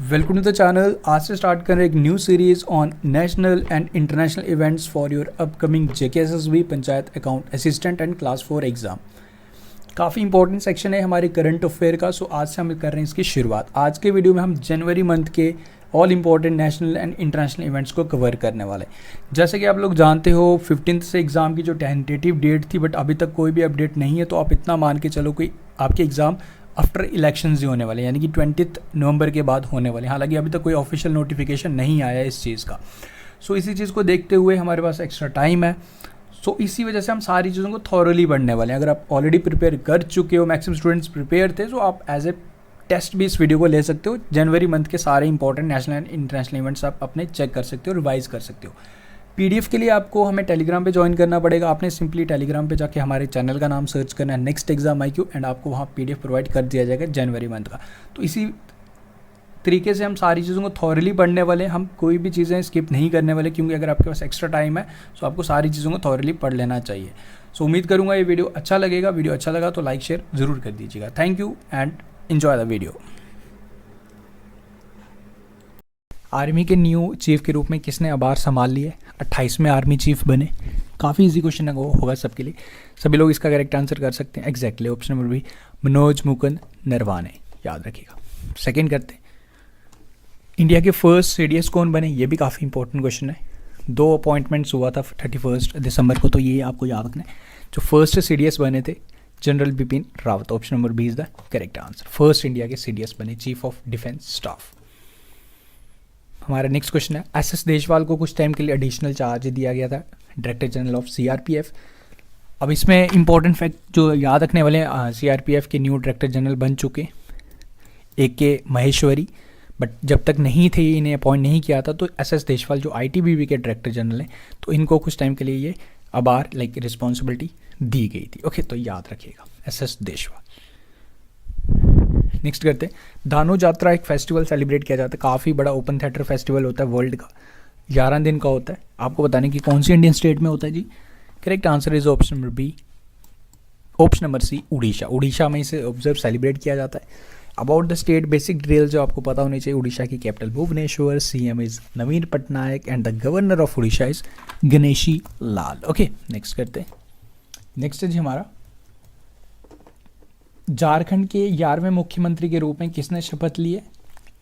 Welcome to the channel. आज से start कर रहे एक new series on national and international events for your upcoming JKSSB panchayat account assistant and class 4 exam. काफ़ी important section है हमारे करंट अफेयर का, सो आज से हम कर रहे हैं इसकी शुरुआत। आज के वीडियो में हम जनवरी मंथ के all important national and international events को कवर करने वाले। जैसे कि आप लोग जानते हो 15 से एग्ज़ाम की जो टेंटेटिव डेट थी, बट अभी तक कोई भी अपडेट नहीं है, तो आप इतना मान के चलो कि आपके एग्ज़ाम आफ्टर इलेक्शंस ही होने वाले, यानी कि 20 नवंबर के बाद होने वाले। हालांकि अभी तक कोई ऑफिशियल नोटिफिकेशन नहीं आया है इस चीज़ का। सो इसी चीज़ को देखते हुए हमारे पास एक्स्ट्रा टाइम है, सो इसी वजह से हम सारी चीज़ों को थॉरली पढ़ने वाले हैं। अगर आप ऑलरेडी प्रिपेयर कर चुके हो, मैक्सिमम स्टूडेंट्स प्रिपेयर थे, तो आप एज ए टेस्ट भी इस वीडियो को ले सकते हो। जनवरी मंथ के सारे important national and international events आप अपने चेक कर सकते हो, रिवाइज कर सकते हो। पीडीएफ के लिए आपको हमें टेलीग्राम पे ज्वाइन करना पड़ेगा। आपने सिंपली टेलीग्राम पे जाके हमारे चैनल का नाम सर्च करना है नेक्स्ट एग्जाम IQ, एंड आपको वहाँ पीडीएफ प्रोवाइड कर दिया जाएगा जनवरी मंथ का। तो इसी तरीके से हम सारी चीज़ों को थॉरली पढ़ने वाले हैं, हम कोई भी चीज़ें स्किप नहीं करने वाले, क्योंकि अगर आपके पास एक्स्ट्रा टाइम है तो आपको सारी चीज़ों को थॉरली पढ़ लेना चाहिए। सो उम्मीद करूँगा ये वीडियो अच्छा लगेगा। वीडियो अच्छा लगा तो लाइक शेयर ज़रूर कर दीजिएगा। Thank you and enjoy the video. Army के न्यू चीफ के रूप में किसने आभार संभाल लिए? 28वें आर्मी चीफ बने। काफ़ी इजी क्वेश्चन होगा सबके लिए, सभी लोग इसका करेक्ट आंसर कर सकते हैं। Exactly option number B, Manoj Mukund Naravane, याद रखिएगा। सेकंड करते हैं, इंडिया के फर्स्ट CDS कौन बने? ये भी काफ़ी इंपॉर्टेंट क्वेश्चन है। 2 अपॉइंटमेंट्स हुआ था 31 दिसंबर को, तो ये आपको याद रखना है। जो फर्स्ट CDS बने थे general Bipin Rawat. Option number B is the correct answer. First India के CDS बने, चीफ ऑफ डिफेंस स्टाफ। हमारा नेक्स्ट क्वेश्चन है, SS देशवाल को कुछ टाइम के लिए एडिशनल चार्ज दिया गया था, डायरेक्टर जनरल ऑफ CRPF। अब इसमें इंपॉर्टेंट फैक्ट जो याद रखने वाले हैं, CRPF के न्यू डायरेक्टर जनरल बन चुके AK महेश्वरी, बट जब तक नहीं थे, इन्हें अपॉइंट नहीं किया था, तो SS देशवाल जो ITBP के डायरेक्टर जनरल हैं, तो इनको कुछ टाइम के लिए ये आभार रिस्पॉन्सिबिलिटी दी गई थी। ओके, तो याद रखिएगा SS देशवाल। नेक्स्ट करते हैं, दानो यात्रा एक फेस्टिवल सेलिब्रेट किया जाता है, काफ़ी बड़ा ओपन थिएटर फेस्टिवल होता है वर्ल्ड का, 11 दिन का होता है। आपको बताने की कौन सी इंडियन स्टेट में होता है जी? Correct answer is option number B, option number C, Orissa. Orissa में इसे ऑब्जर्व सेलिब्रेट किया जाता है। About the state basic detail जो आपको पता होनी चाहिए, उड़ीसा की capital Bhubaneswar, CM is Naveen Patnaik and the governor of Orissa is Ganeshi Lal. Okay, next करते हैं। नेक्स्ट है जी हमारा, झारखंड के 11वें मुख्यमंत्री के रूप में किसने शपथ ली है?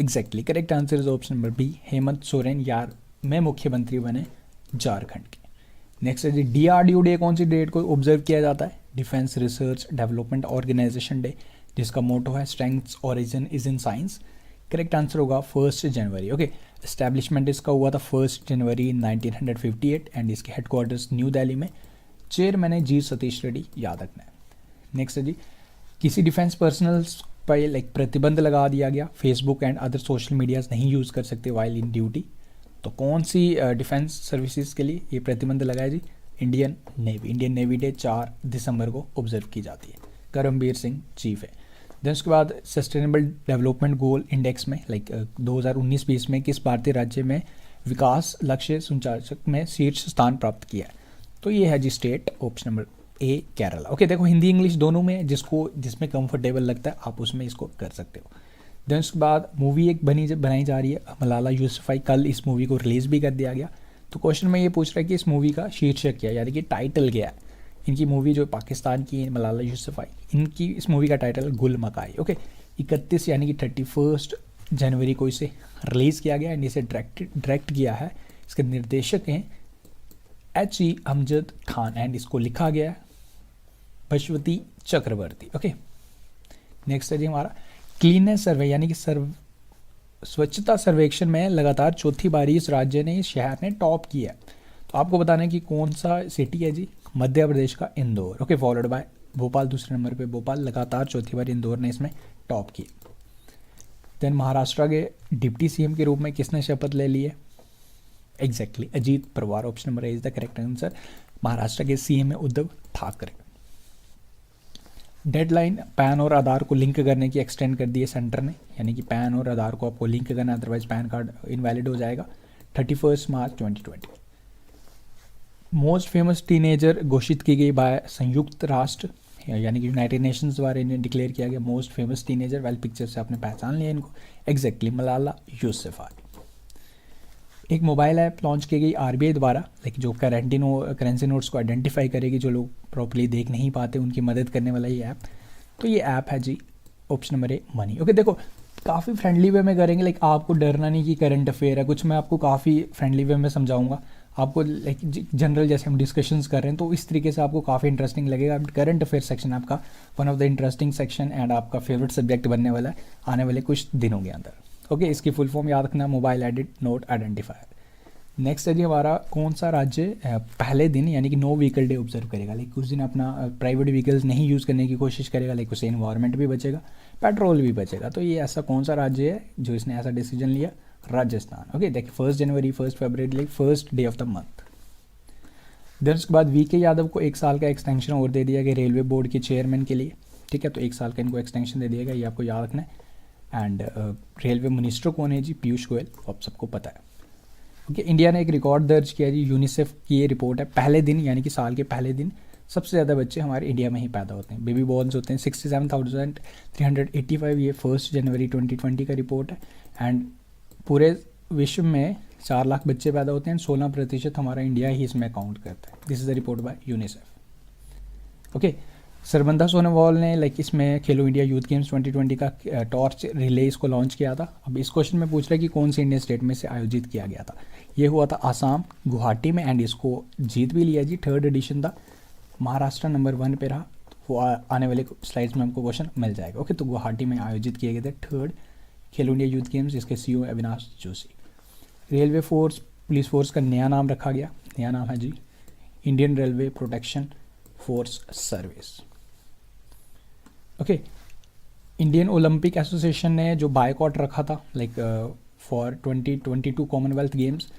Exactly correct answer is option number B, Hemant Soren 11वें मुख्यमंत्री बने झारखंड के। नेक्स्ट है जी, DRDO डे कौन सी डेट को ऑब्जर्व किया जाता है? Defence research development organisation day, जिसका मोटो है strength's origin is in science. Correct answer होगा 1 जनवरी। ओके, एस्टैब्लिशमेंट इसका हुआ था 1 जनवरी 1958 एंड इसके हेडक्वार्टर्स न्यू दिल्ली में। चेयरमैन है G सतीश रेड्डी, याद रखना है। नेक्स्ट है जी, किसी डिफेंस पर्सनल्स पर प्रतिबंध लगा दिया गया, Facebook and other social medias नहीं यूज़ कर सकते वाइल इन ड्यूटी। तो कौन सी डिफेंस सर्विसेज के लिए ये प्रतिबंध लगाया जी? Indian Navy. Indian Navy Day 4 दिसंबर को ऑब्जर्व की जाती है। करमबीर सिंह चीफ है। देन उसके बाद सस्टेनेबल डेवलपमेंट गोल इंडेक्स में 2019-20 में किस भारतीय राज्य में विकास लक्ष्य सूचकांक में शीर्ष स्थान प्राप्त किया है? तो ये है जी state, option number A, Kerala. Okay, देखो हिंदी इंग्लिश दोनों में जिसमें कंफर्टेबल लगता है आप उसमें इसको कर सकते हो। देन उसके बाद मूवी एक बनाई जा रही है, मलाला यूसुफजई। कल इस मूवी को रिलीज़ भी कर दिया गया। तो क्वेश्चन में ये पूछ रहा है कि इस मूवी का शीर्षक क्या है, यानी कि टाइटल क्या है। इनकी मूवी जो पाकिस्तान की है, मलाला यूसुफजई, इनकी इस मूवी का टाइटल गुल मकाई। ओके, 31 यानी कि 31 जनवरी को इसे रिलीज़ किया गया एंड इसे डायरेक्ट किया है। इसके निर्देशक हैं HE अमजद खान एंड इसको लिखा गया है पशुपति चक्रवर्ती। ओके, नेक्स्ट है जी हमारा, क्लीननेस सर्वे यानी कि स्वच्छता सर्वेक्षण में लगातार चौथी बारी इस राज्य ने, इस शहर ने टॉप किया है। तो आपको बताना है कि कौन सा सिटी है जी? मध्य प्रदेश का Indore. Okay, followed by Bhopal, दूसरे नंबर पे भोपाल। लगातार चौथी बार इंदौर ने इसमें टॉप किया। देन महाराष्ट्र के डिप्टी CM के रूप में किसने शपथ ले ली है? Exactly Ajit Pawar. Option number A is the correct answer. Maharashtra के CM है उद्धव ठाकरे। डेडलाइन पैन और आधार को लिंक करने की एक्सटेंड कर दी है सेंटर ने, यानी कि पैन और आधार को आपको लिंक करना, अदरवाइज पैन कार्ड इनवैलिड हो जाएगा। 31 मार्च 2020। मोस्ट फेमस टीनेजर घोषित की गई बाय संयुक्त राष्ट्र, यानी कि यूनाइटेड नेशंस द्वारा इन्हें डिक्लेयर किया गया most famous teenager. Well picture से आपने पहचान लिया इनको, एग्जैक्टली मलाला यूसुफज़ई। एक मोबाइल ऐप लॉन्च की गई आरबीआई द्वारा, लाइक जो करेंसी नोट्स को आइडेंटिफाई करेगी, जो लोग प्रॉपर्ली देख नहीं पाते उनकी मदद करने वाला ये ऐप। तो ये ऐप है जी option number A money. Okay देखो काफ़ी फ्रेंडली वे में करेंगे, लाइक आपको डरना नहीं कि करंट अफेयर है, कुछ मैं आपको काफ़ी फ्रेंडली वे में समझाऊंगा आपको, लाइक जनरल जैसे हम डिस्कशंस कर रहे हैं तो इस तरीके से आपको काफ़ी इंटरेस्टिंग लगेगा। करंट अफेयर सेक्शन आपका one of the interesting section and आपका फेवरेट सब्जेक्ट बनने वाला है आने वाले कुछ दिनों के अंदर। ओके इसकी फुल फॉर्म याद रखना, mobile edit note identifier. Next है जी हमारा कौन सा राज्य पहले दिन यानी कि नो व्हीकल डे ऑब्जर्व करेगा, लाइक उस दिन अपना प्राइवेट व्हीकल्स नहीं यूज़ करने की कोशिश करेगा, लाइक उससे इन्वायरमेंट भी बचेगा, पेट्रोल भी बचेगा। तो ये ऐसा कौन सा राज्य है जो इसने ऐसा डिसीजन लिया, राजस्थान। ओके देखिए 1 जनवरी 1 फरवरी like first day of the month. Then उसके बाद वीके यादव को 1 साल का एक्सटेंशन और दे दिया गया रेलवे बोर्ड के चेयरमैन के लिए, ठीक है। तो 1 साल का इनको एक्सटेंशन दे दिया गया, ये आपको याद रखना है। एंड रेलवे मिनिस्टर कौन है जी, पीयूष गोयल, आप सबको पता है। ओके इंडिया ने एक रिकॉर्ड दर्ज किया जी, यूनिसेफ की ये रिपोर्ट है, पहले दिन यानी कि साल के पहले दिन सबसे ज़्यादा बच्चे हमारे इंडिया में ही पैदा होते हैं, बेबी बॉर्न्स होते हैं 67,385, ये 1 जनवरी 2020 का रिपोर्ट है। एंड पूरे विश्व में 4 लाख बच्चे पैदा होते हैं, 16% हमारा इंडिया ही इसमें काउंट करता है। This is the report by UNICEF. Okay Sarbananda Sonowal ने लाइक इसमें खेलो इंडिया यूथ गेम्स 2020 का टॉर्च रिले इसको लॉन्च किया था। अब इस क्वेश्चन में पूछ रहा है कि कौन से इंडियन स्टेट में से आयोजित किया गया था, ये हुआ था आसाम गुवाहाटी में, एंड इसको जीत भी लिया जी, 3rd एडिशन था। महाराष्ट्र नंबर 1 पे रहा, वो आने वाले स्लाइड्स में हमको क्वेश्चन मिल जाएगा। ओके तो गुवाहाटी में आयोजित किए गए थे 3rd Khelo India Youth Games, इसके CEO Avinash Joshi. Railway force police force का नया नाम रखा गया, नया नाम है जी Indian Railway Protection Force Service. Okay Indian Olympic Association ने जो बायकॉट रखा था like for 2022 Commonwealth Games,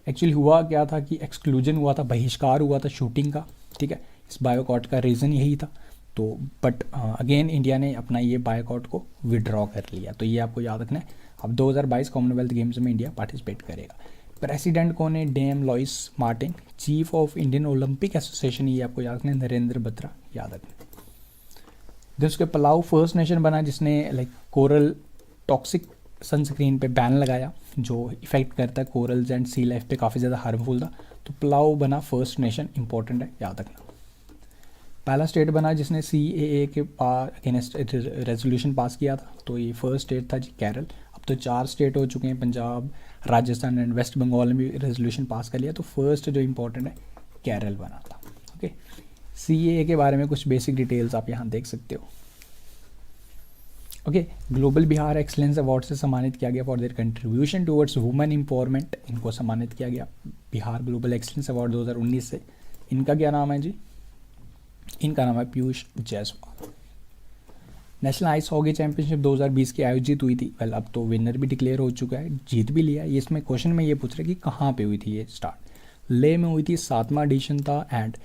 actually हुआ क्या था कि एक्सक्लूजन हुआ था, बहिष्कार हुआ था शूटिंग का, ठीक है। इस बायकॉट का रीज़न यही था। तो बट अगेन इंडिया ने अपना ये बायकॉट को विड्रॉ कर लिया, तो ये आपको याद रखना है। अब 2022 कॉमनवेल्थ गेम्स में इंडिया पार्टिसिपेट करेगा। प्रेसिडेंट कौन है, Dame Louise Martin. Chief of Indian Olympic Association, ये आपको याद रखना है, नरेंद्र बत्रा, याद रखना। देन उसके पलाऊ फर्स्ट नेशन बना जिसने लाइक कोरल टॉक्सिक सनस्क्रीन पे बैन लगाया, जो इफेक्ट करता है कोरल्स एंड सी लाइफ पे, काफ़ी ज़्यादा हार्मफुल था। तो पलाऊ बना फर्स्ट नेशन, इंपॉर्टेंट है, याद रखना। पहला स्टेट बना जिसने CAA के अगेंस्ट रेजोल्यूशन पास किया था, तो ये फर्स्ट स्टेट था जी केरल। अब तो 4 स्टेट हो चुके हैं, पंजाब, राजस्थान एंड वेस्ट बंगाल में भी रेजोल्यूशन पास कर लिया। तो फर्स्ट जो इंपॉर्टेंट है केरल बना था। ओके CAA के बारे में कुछ बेसिक डिटेल्स आप यहाँ देख सकते हो। Okay global Bihar excellence award से सम्मानित किया गया for their contribution towards women empowerment, इनको सम्मानित किया गया बिहार ग्लोबल एक्सलेंस अवार्ड 2019 से। इनका क्या नाम है जी, इनका नाम है Piyush Jaiswal. National ice hockey championship 2020 की आयोजित हुई थी। वेल अब तो विनर भी डिक्लेयर हो चुका है, जीत भी लिया। ये इसमें क्वेश्चन में ये पूछ रहे कि कहाँ पे हुई थी ये स्टार्ट, लेह में हुई थी, 7वां एडिशन था। एंड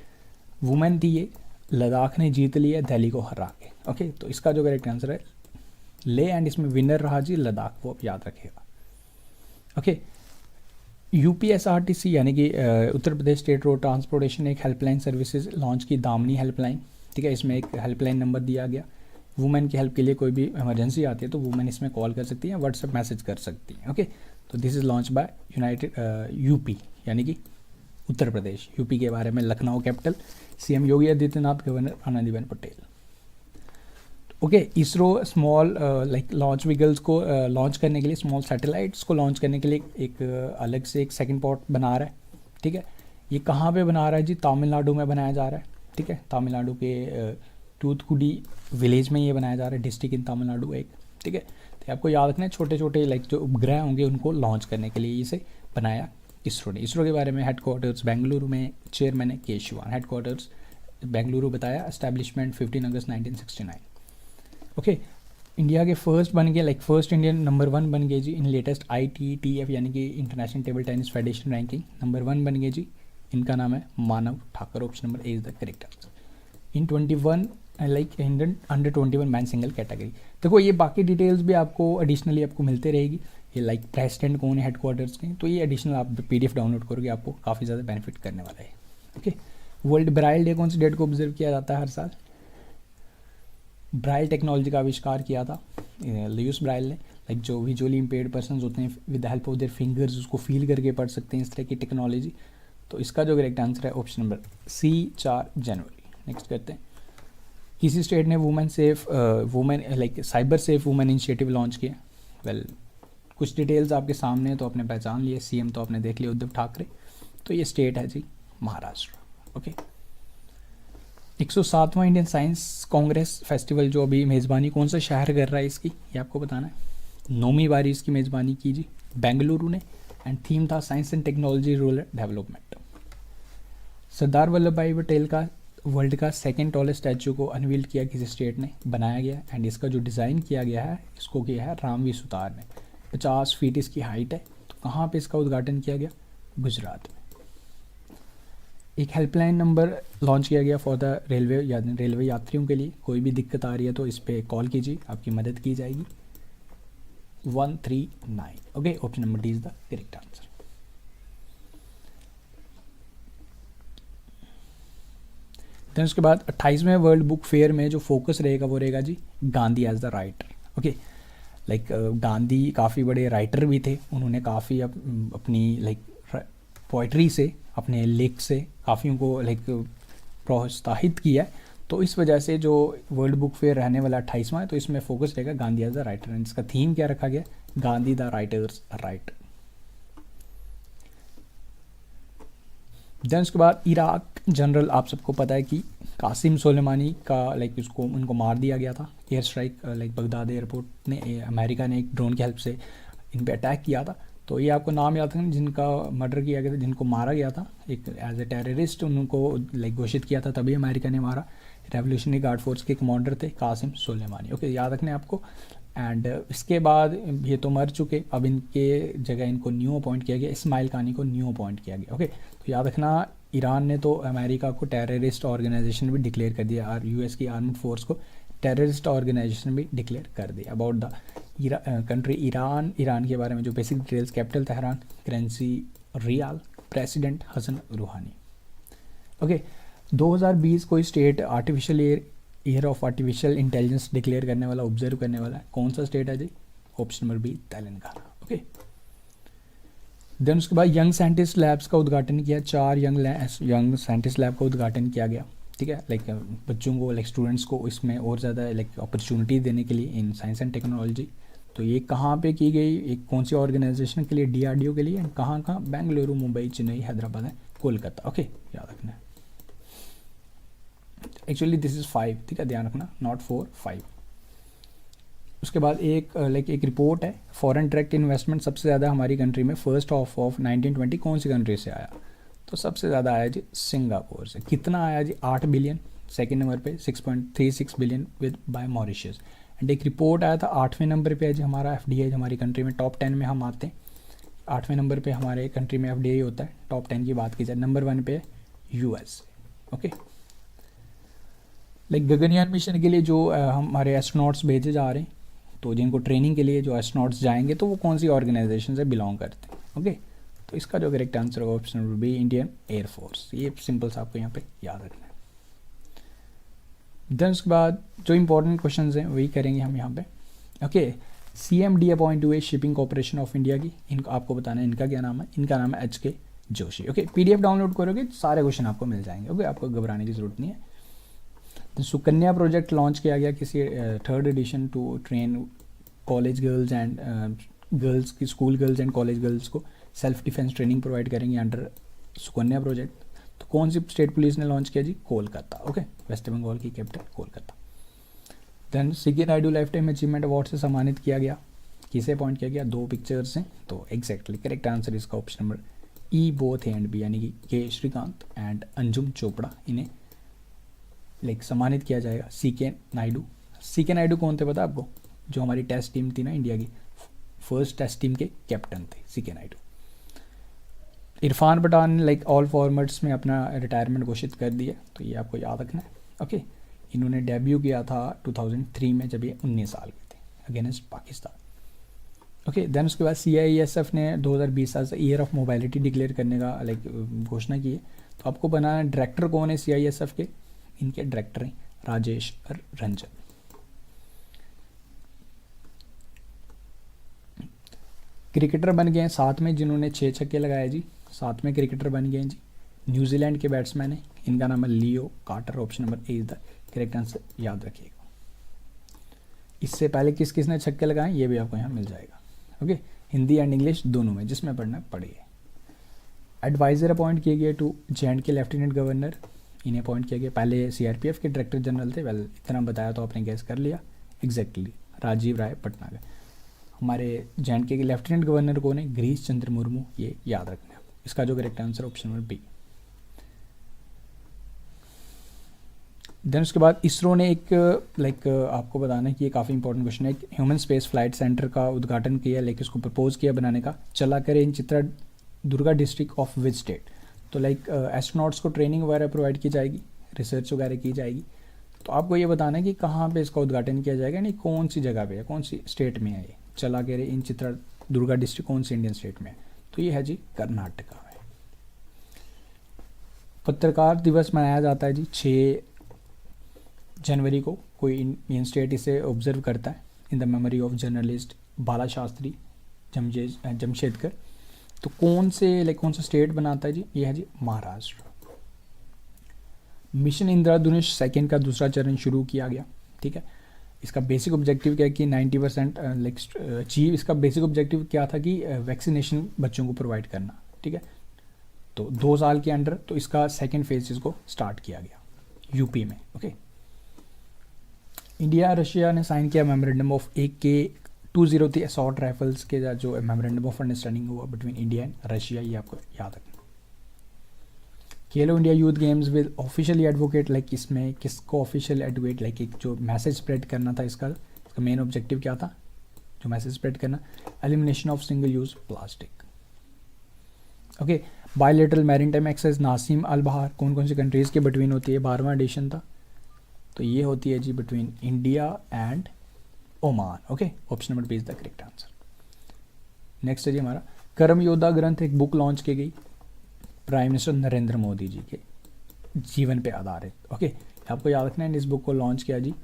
वुमेन थी ये, लद्दाख ने जीत लिया दिल्ली को हरा के। ओके तो इसका जो करेक्ट आंसर है ले, एंड इसमें विनर रहा जी लद्दाख, वो याद रखिएगा। ओके UPSRTC यानी कि उत्तर प्रदेश स्टेट रोड ट्रांसपोर्टेशन एक हेल्पलाइन सर्विसेज लॉन्च की, दामनी हेल्पलाइन, ठीक है। इसमें एक हेल्पलाइन नंबर दिया गया, वुमेन की हेल्प के लिए कोई भी इमरजेंसी आती है तो वुमेन इसमें कॉल कर सकती है, व्हाट्सएप मैसेज कर सकती है। ओके तो this is launch by UP यानी कि उत्तर प्रदेश। यूपी के बारे में Lucknow capital, CM Yogi Adityanath, governor Anandiben Patel. Okay ISRO small like launch vehicles को लॉन्च करने के लिए, स्मॉल सैटेलाइट्स को लॉन्च करने के लिए एक अलग से एक सेकंड पॉट बना रहा है, ठीक है। ये कहाँ पे बना रहा है जी, तमिलनाडु में बनाया जा रहा है, ठीक है। तमिलनाडु के तूतकुडी विलेज में ये बनाया जा रहा है, डिस्ट्रिक्ट इन तमिलनाडु एक, ठीक है। तो आपको याद रखना है छोटे छोटे लाइक जो उपग्रह होंगे उनको लॉन्च करने के लिए इसे बनाया इसरो ने। इसरो के बारे में हेडक्वार्टर्स बेंगलुरु में, चेयरमैन है के शिवान। हेडक्वार्टर्स बेंगलुरु बताया, एस्टैब्लिशमेंट 15 अगस्त 1969। ओके इंडिया के फर्स्ट बन गए, लाइक फर्स्ट इंडियन नंबर 1 बन गए जी इन लेटेस्ट ITTF यानी कि International Table Tennis Federation ranking, number 1 बन गए जी। इनका नाम है Manav Thakur, option number A is the correct answer. इन 21 like Indian under 21 man single category. देखो ये बाकी डिटेल्स भी आपको एडिशनली आपको मिलते रहेगी, ये लाइक प्रेसिडेंट कौन है हेडक्वार्टर्स के, तो ये एडिशनल आप PDF डाउनलोड करोगे, आपको काफ़ी ज़्यादा बेनिफिट करने वाला है। ओके वर्ल्ड ब्राइल डे कौन सी डेट को ऑब्जर्व किया जाता है हर साल, ब्राइल टेक्नोलॉजी का आविष्कार किया था ल्यूइस ब्राइल ने, लाइक जो विजुअली इम्पेयर्ड पर्सन होते हैं with the help of their fingers उसको फील करके पढ़ सकते हैं, इस तरह की टेक्नोलॉजी। तो इसका जो करेक्ट आंसर है ऑप्शन नंबर सी 4 जनवरी। नेक्स्ट करते हैं, किसी स्टेट ने women like cyber safe women initiative launch किया। वेल कुछ डिटेल्स आपके सामने हैं तो आपने पहचान लिए, सीएम तो आपने देख लिया उद्धव ठाकरे, तो ये स्टेट है जी महाराष्ट्र। ओके, 107वां इंडियन साइंस कांग्रेस फेस्टिवल जो अभी मेज़बानी कौन सा शहर कर रहा है इसकी, ये आपको बताना है। 9वीं बारी इसकी मेज़बानी की जी बेंगलुरु ने, एंड थीम था science and technology rural development. Sardar Vallabh Bhai Patel का वर्ल्ड का सेकंड टॉलेस्ट स्टैचू को अनवील किया किसी स्टेट ने, बनाया गया, एंड इसका जो डिज़ाइन किया गया है इसको किया है रामवी सुतार ने। 50 फीट इसकी हाइट है। तो कहाँ पे इसका उद्घाटन किया गया, गुजरात में। एक हेल्पलाइन नंबर लॉन्च किया गया फॉर द रेलवे यात्रियों के लिए, कोई भी दिक्कत आ रही है तो इस पर कॉल कीजिए, आपकी मदद की जाएगी। 139। Okay, option number D is the correct answer. Then उसके बाद 28वें वर्ल्ड बुक फेयर में जो फोकस रहेगा वो रहेगा जी Gandhi as the writer. Okay, like Gandhi काफ़ी बड़े राइटर भी थे, उन्होंने काफ़ी अपनी लाइक पोइट्री से, अपने लेख से काफ़ी उनको लाइक प्रोत्साहित किया है। तो इस वजह से जो वर्ल्ड बुक फेयर रहने वाला 28वां है तो इसमें फोकस रहेगा Gandhi as the writer, and इसका थीम क्या रखा गया, Gandhi the writer's right. Then उसके बाद इराक जनरल, आप सबको पता है कि कासिम सुलेमानी का लाइक उसको उनको मार दिया गया था air strike, like Baghdad airport ने अमेरिका ने एक ड्रोन की हेल्प से इन पे अटैक किया था। तो ये आपको नाम याद रखना जिनका मर्डर किया गया था, जिनको मारा गया था, एक एज ए टेररिस्ट उनको लाइक घोषित किया था, तभी अमेरिका ने मारा। रेवोल्यूशनरी गार्ड फोर्स के कमांडर थे कासिम सुलेमानी। ओके, याद रखने आपको। एंड इसके बाद ये तो मर चुके, अब इनके जगह इनको न्यू अपॉइंट किया गया, इस्माइल कानी को न्यू अपॉइंट किया गया। ओके, तो याद रखना ईरान ने तो अमेरिका को टेररिस्ट ऑर्गेनाइजेशन भी डिक्लेयर कर दिया, और यूएस की आर्म्ड फोर्स को टेररिस्ट ऑर्गेनाइजेशन भी डिक्लेयर कर दिया। अबाउट द कंट्री ईरान के बारे में जो basic details, capital Tehran, currency rial, president Hassan Rouhani. Okay, 2020 कोई state artificial year of artificial intelligence declare करने वाला, ऑब्जर्व करने वाला है, कौन सा स्टेट है जी, option number B Telangana. Okay, then उसके बाद यंग साइंटिस्ट लैब्स का उद्घाटन किया, 4 यंग साइंटिस्ट लैब का उद्घाटन किया गया। ठीक है, लाइक बच्चों को, लाइक स्टूडेंट्स को इसमें और ज़्यादा लाइक अपॉर्चुनिटी देने के लिए इन साइंस एंड टेक्नोलॉजी। तो ये कहाँ पे की गई, एक कौन सी ऑर्गेनाइजेशन के लिए, डीआरडीओ के लिए, एंड कहाँ बेंगलुरु, मुंबई, चेन्नई, हैदराबाद है, कोलकाता। ओके, याद रखना है। एक्चुअली दिस इज़ 5, ठीक है, ध्यान रखना, नॉट 4, 5। उसके बाद एक एक रिपोर्ट है, फॉरेन डायरेक्ट इन्वेस्टमेंट सबसे ज़्यादा हमारी कंट्री में फर्स्ट हाफ ऑफ 1920 कौन सी कंट्री से आया, तो सबसे ज़्यादा आया जी सिंगापुर से। कितना आया जी, 8 बिलियन। सेकेंड नंबर पे 6.36 billion with by Mauritius. And एक रिपोर्ट आया था 8वें नंबर पे है जी हमारा एफडीआई, हमारी कंट्री में टॉप 10 में हम आते हैं। 8वें नंबर पे हमारे कंट्री में एफडीआई होता है, टॉप 10 की बात की जाए। नंबर 1 पे है US. Okay, like Gaganyaan mission के लिए जो हमारे एस्ट्रोनॉट्स भेजे जा रहे हैं, तो जिनको ट्रेनिंग के लिए जो एस्ट्रोनॉट्स जाएंगे तो वो कौन सी ऑर्गेनाइजेशन से बिलोंग करते हैं। ओके, तो इसका जो करेक्ट आंसर होगा option number B, Indian air force. ये सिंपल सा आपको यहाँ पे याद रखना है। देन उसके बाद जो इंपॉर्टेंट क्वेश्चन हैं वही करेंगे हम यहाँ पे। ओके, CMD अपॉइंट हुए शिपिंग कॉर्पोरेशन ऑफ इंडिया की, इनको आपको बताना है इनका क्या नाम है, इनका नाम है HK Joshi. Okay, PDF download करोगे सारे क्वेश्चन आपको मिल जाएंगे। ओके, आपको घबराने की जरूरत नहीं है। तो सुकन्या प्रोजेक्ट लॉन्च किया गया किसी 3rd addition to train college girls and girls की, school girls and college girls को सेल्फ डिफेंस ट्रेनिंग प्रोवाइड करेंगे अंडर सुकन्या प्रोजेक्ट। तो कौन सी स्टेट पुलिस ने लॉन्च किया जी, कोलकाता। ओके, वेस्ट बंगाल की capital Kolkata. Then C K Nayudu life time achievement award से सम्मानित किया गया, किसे अपॉइंट किया गया, 2 पिक्चर्स हैं। तो एग्जैक्टली करेक्ट आंसर इसका option number E, both A and B, यानी कि के श्रीकांत एंड अंजुम चोपड़ा, इन्हें लाइक सम्मानित किया जाएगा। सीके नायडू कौन थे पता आपको, जो हमारी टेस्ट टीम थी ना इंडिया की, फर्स्ट टेस्ट टीम के कैप्टन थे सीके नायडू। इरफान पठान ने लाइक ऑल फॉर्मेट्स में अपना रिटायरमेंट घोषित कर दिया, तो ये आपको याद रखना है। ओके, इन्होंने डेब्यू किया था 2003 में जब ये 19 साल के थे अगेंस्ट पाकिस्तान। ओके, देन उसके बाद CISF ने 2020 साल से ईयर ऑफ मोबाइलिटी डिक्लेयर करने का लाइक घोषणा की है। तो आपको बनाना डायरेक्टर कौन है CISF के, इनके डायरेक्टर हैं राजेश रंजन। क्रिकेटर बन गए हैं 7 में जिन्होंने 6 छक्के लगाए जी, 7 में क्रिकेटर बन गए हैं जी। न्यूजीलैंड के बैट्समैन है, इनका नाम है Leo Carter. Option number A is the correct answer, याद रखिएगा। इससे पहले किस किसने छक्के लगाए ये भी आपको यहाँ मिल जाएगा। ओके, हिंदी एंड इंग्लिश दोनों में, जिसमें पढ़ना है पढ़िए। एडवाइज़र अपॉइंट किए गए टू जे के लेफ्टिनेंट गवर्नर, इन्हें अपॉइंट किया गया। पहले सीआरपीएफ के डायरेक्टर जनरल थे, वेल इतना बताया तो आपने गैस कर लिया एग्जैक्टली, राजीव राय भटनागर। हमारे जे के लेफ्टिनेंट गवर्नर कौन है? गिरीश चंद्र मुर्मू, ये याद रखना है। इसका जो correct answer option number B. Then उसके बाद इसरो ने एक आपको बताना है कि ये काफ़ी इंपॉर्टेंट क्वेश्चन है, एक ह्यूमन स्पेस फ्लाइट सेंटर का उद्घाटन किया, इसको प्रपोज किया बनाने का। चला करे in Chitradurga district of which state? तो एस्ट्रोनॉट्स को ट्रेनिंग वगैरह प्रोवाइड की जाएगी, रिसर्च वगैरह की जाएगी। तो आपको ये बताना है कि कहाँ पे इसका उद्घाटन किया जाएगा, यानी कौन सी जगह पे है, कौन सी स्टेट में है ये। चला करे इन चित्रदुर्गा डिस्ट्रिक्ट कौन सी इंडियन स्टेट में है? तो ये है जी कर्नाटका में। पत्रकार दिवस मनाया जाता है जी 6 जनवरी को। कोई इंडियन स्टेट इसे ऑब्जर्व करता है, in the memory of journalist Bala Shastri Jamshedkar. तो कौन सा स्टेट बनाता है जी? ये है जी महाराष्ट्र। मिशन इंद्रधनुष सेकेंड का दूसरा चरण शुरू किया गया, ठीक है। इसका बेसिक ऑब्जेक्टिव क्या है कि 90% अचीव। इसका बेसिक ऑब्जेक्टिव क्या था कि वैक्सीनेशन बच्चों को प्रोवाइड करना, ठीक है। तो 2 साल के अंडर, तो इसका सेकेंड फेज इसको स्टार्ट किया गया यूपी में। ओके, इंडिया रशिया ने साइन किया memorandum of AK-203 assault rifles के जो मेमोरेंडम ऑफ अंडरस्टैंडिंग हुआ बिटवीन इंडिया एंड रशिया, ये आपको याद रखना। खेलो India Youth games with officially advocate, इसमें किसको ऑफिशियल एडवोकेट, एक जो मैसेज स्प्रेड करना था, इसका मेन ऑब्जेक्टिव क्या था? जो मैसेज स्प्रेड करना, elimination of single use plastic. Okay, bilateral maritime exercise Naseem al Bahr कौन कौन सी कंट्रीज के बिटवीन होती है? 12वां एडिशन था, तो ये होती है जी between India and Oman. Okay, option number B is the correct answer. Next है जी हमारा कर्म योद्धा ग्रंथ, एक बुक लॉन्च की गई प्राइम मिनिस्टर नरेंद्र मोदी जी के जीवन पे आधारित। ओके, आपको याद रखना है, इस बुक को लॉन्च किया जी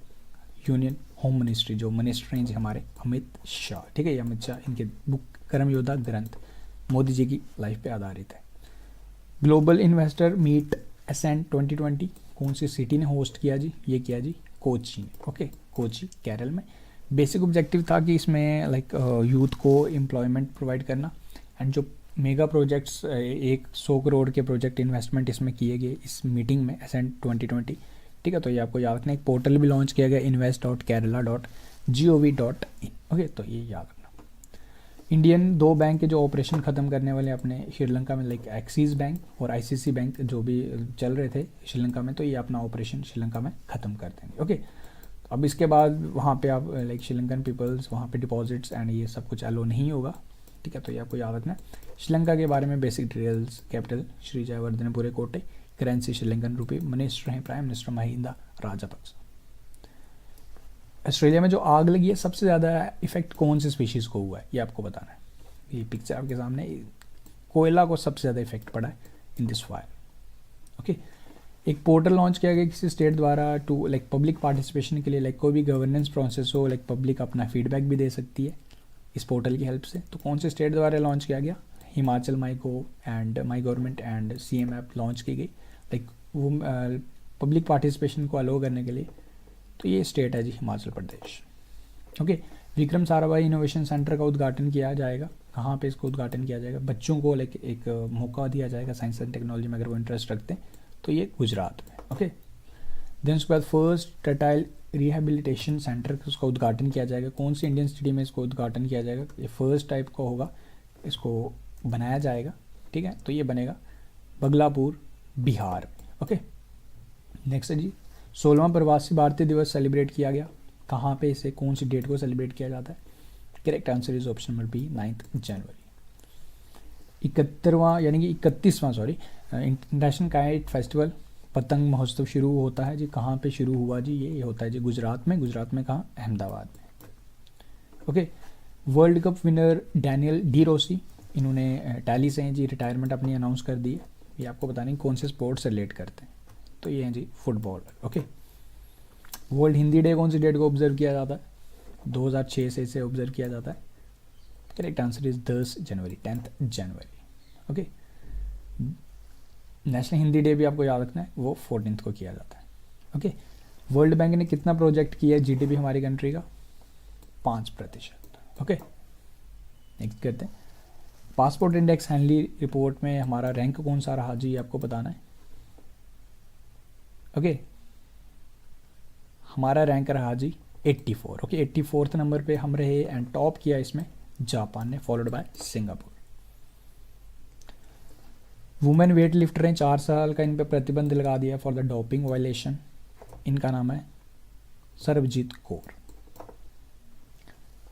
यूनियन होम मिनिस्ट्री, जो मिनिस्टर हैं जी हमारे अमित शाह, ठीक है। ये अमित शाह, इनके बुक कर्म योद्धा ग्रंथ मोदी जी की लाइफ पे आधारित है। ग्लोबल इन्वेस्टर मीट एसेंट 2020 कौन सी सिटी ने होस्ट किया जी? ये किया जी कोची ने। ओके, कोची केरल में। बेसिक ऑब्जेक्टिव था कि इसमें यूथ को एम्प्लॉयमेंट प्रोवाइड करना, एंड जो मेगा प्रोजेक्ट्स 100 करोड़ के प्रोजेक्ट इन्वेस्टमेंट इसमें किए गए इस मीटिंग में एसेंट 2020, ठीक है। तो ये आपको याद रखना। एक पोर्टल भी लॉन्च किया गया invest.kerala.gov.in। ओके, तो ये याद रखना। इंडियन 2 बैंक के जो ऑपरेशन ख़त्म करने वाले अपने श्रीलंका में, एक्सिस बैंक और ICICI बैंक जो भी चल रहे थे श्रीलंका में, तो ये अपना ऑपरेशन श्रीलंका में ख़त्म कर देंगे। ओके, अब इसके बाद वहाँ पे आप श्रीलंकन पीपल्स वहाँ पे डिपॉजिट्स एंड ये सब कुछ अलो नहीं होगा, ठीक है। तो ये आपको याद रखना है। श्रीलंका के बारे में बेसिक डिटेल्स, कैपिटल श्री जयवर्धनेपुरे कोटे, करेंसी श्रीलंकन रुपये, मिनिस्टर हैं prime minister Mahinda Rajapaksa. Australia में जो आग लगी है सबसे ज़्यादा इफेक्ट कौन सी स्पीशीज़ को हुआ है, ये आपको बताना है। ये पिक्चर आपके सामने, कोयला को सबसे ज़्यादा इफेक्ट पड़ा है इन दिस फायर। ओके, एक पोर्टल लॉन्च किया गया किसी स्टेट द्वारा टू पब्लिक पार्टिसिपेशन के लिए, कोई भी गवर्नेंस प्रोसेस हो, पब्लिक अपना फीडबैक भी दे सकती है इस पोर्टल की हेल्प से। तो कौन से स्टेट द्वारा लॉन्च किया गया? Himachal my and my government and CM app launch की गई, वो पब्लिक पार्टिसिपेशन को अलो करने के लिए। तो ये स्टेट है जी Himachal Pradesh. Okay, Vikram Sarabhai innovation centre का उद्घाटन किया जाएगा। कहाँ पे इसको उद्घाटन किया जाएगा? बच्चों को एक मौका दिया जाएगा साइंस एंड टेक्नोलॉजी में, अगर वो इंटरेस्ट रखते हैं तो ये गुजरात में। ओके, देन उसके बाद फर्स्ट टर्टाइल रिहेबिलिटेशन सेंटर उसका उद्घाटन किया जाएगा। कौन सी इंडियन सिटी में इसको उद्घाटन किया जाएगा? ये फर्स्ट टाइप का होगा, इसको बनाया जाएगा, ठीक है। तो ये बनेगा बगलापुर बिहार में। ओके, नेक्स्ट है जी 16वां प्रवासी भारतीय दिवस सेलिब्रेट किया गया। कहाँ पे इसे कौन सी डेट को सेलिब्रेट किया जाता है? Correct answer is option number B 9 January. 31वां इंटरनेशनल काइट फेस्टिवल पतंग महोत्सव शुरू होता है जी। कहाँ पे शुरू हुआ जी? ये होता है जी गुजरात में। गुजरात में कहाँ? अहमदाबाद में। Okay, world cup winner Daniel De Rossi, इन्होंने टैली से हैं जी रिटायरमेंट अपनी अनाउंस कर दी है। ये आपको बताने कौन से स्पोर्ट्स से रिलेट करते हैं, तो ये हैं जी football. Okay, world Hindi day कौन सी डेट को ऑब्जर्व किया जाता है? 2006 से इसे ऑब्जर्व किया जाता है। Correct answer is 10 January, 10th January. Okay, national Hindi day भी आपको याद रखना है, वो 14th को किया जाता है। ओके, वर्ल्ड बैंक ने कितना प्रोजेक्ट किया है जीडीपी हमारी कंट्री का? 5%। ओके, नेक्स्ट करते हैं, पासपोर्ट इंडेक्स हैंडली रिपोर्ट में हमारा रैंक कौन सा रहा जी, आपको बताना है। ओके, हमारा रैंक रहा जी 84। ओके, 84th नंबर पे हम रहे एंड टॉप किया इसमें जापान ने, followed by Singapore. Women weight lifter हैं, 4 साल का इन पे प्रतिबंध लगा दिया फॉर द डोपिंग वायलेशन। इनका नाम है सरबजीत कौर।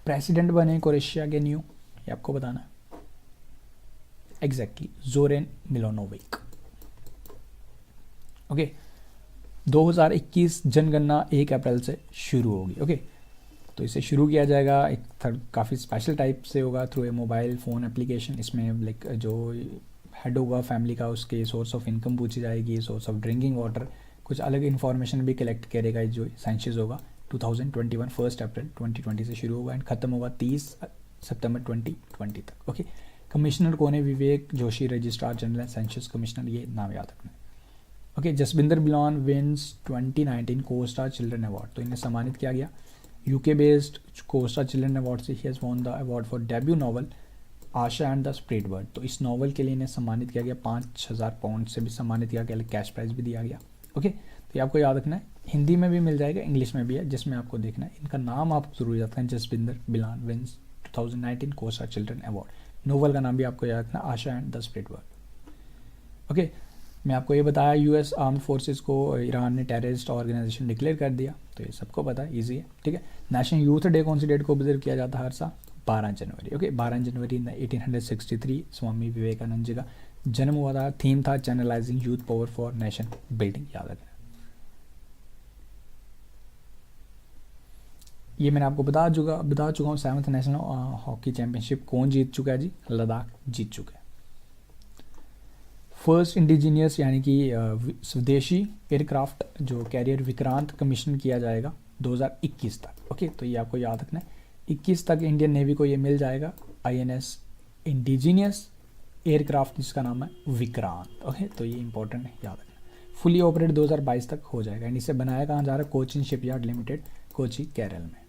प्रेसिडेंट बने क्रोएशिया के न्यू, ये आपको बताना है। एग्जैक्टली, जोरेन मिलोनोविक। ओके, 2021 जनगणना 1 अप्रैल से शुरू होगी। ओके, तो इसे शुरू किया जाएगा एक काफ़ी स्पेशल टाइप से होगा, through a mobile phone application. इसमें लाइक जो हेड होगा फैमिली का, उसके सोर्स ऑफ इनकम पूछी जाएगी, सोर्स ऑफ ड्रिंकिंग वाटर, कुछ अलग इन्फॉर्मेशन भी कलेक्ट करेगा। जो सेंसस होगा 2021 1 अप्रैल 2020 से शुरू होगा एंड ख़त्म होगा 30 सितंबर 2020 तक। ओके, कमिश्नर कौन है? Vivek Joshi, registrar general census commissioner, ये नाम याद रखना है। Okay, Jasbinder Bilan wins 2019 Costa children award, तो इन्हें सम्मानित किया गया। UK based Costa children award से he has won the award for debut novel Asha and the spirit bird, तो इस नॉवल के लिए इन्हें सम्मानित किया गया। 5000 पाउंड से भी सम्मानित किया गया, कैश प्राइज भी दिया गया। ओके, तो ये आपको याद रखना है, हिंदी में भी मिल जाएगा, इंग्लिश में भी है, जिसमें आपको देखना है इनका नाम आप जरूर याद रखें। Jasbinder Bilan wins 2019 Costa children award. Novel का नाम भी आपको याद रखना, Asha and the spirit bird. Okay, मैं आपको ये बताया यूएस आर्म्ड फोर्सेस को ईरान ने टेररिस्ट ऑर्गेनाइजेशन डिक्लेयर कर दिया, तो ये सबको पता है, ईजी है। ठीक है, नेशनल यूथ डे कौन सी डेट को ऑब्जर्व किया जाता है हर साल? 12 जनवरी। ओके, 12 जनवरी 1863 स्वामी विवेकानंद जी का जन्म हुआ था। थीम था channelising youth power for nation building, याद रखना। ये मैंने आपको बता चुका हूँ। 7th नेशनल हॉकी चैंपियनशिप कौन जीत चुका है जी? लद्दाख जीत चुका है। फर्स्ट इंडिजीनियस यानी कि स्वदेशी एयरक्राफ्ट जो कैरियर विक्रांत कमीशन किया जाएगा 2021 तक। ओके, तो ये आपको याद रखना है, 21 तक इंडियन नेवी को ये मिल जाएगा INS इंडिजीनियस एयरक्राफ्ट, जिसका नाम है विक्रांत। ओके, तो ये इंपॉर्टेंट है, याद रखना। फुली ऑपरेट 2022 तक हो जाएगा एंड इसे बनाया कहाँ जा रहा है? कोचिन शिपयार्ड लिमिटेड, कोची केरल में।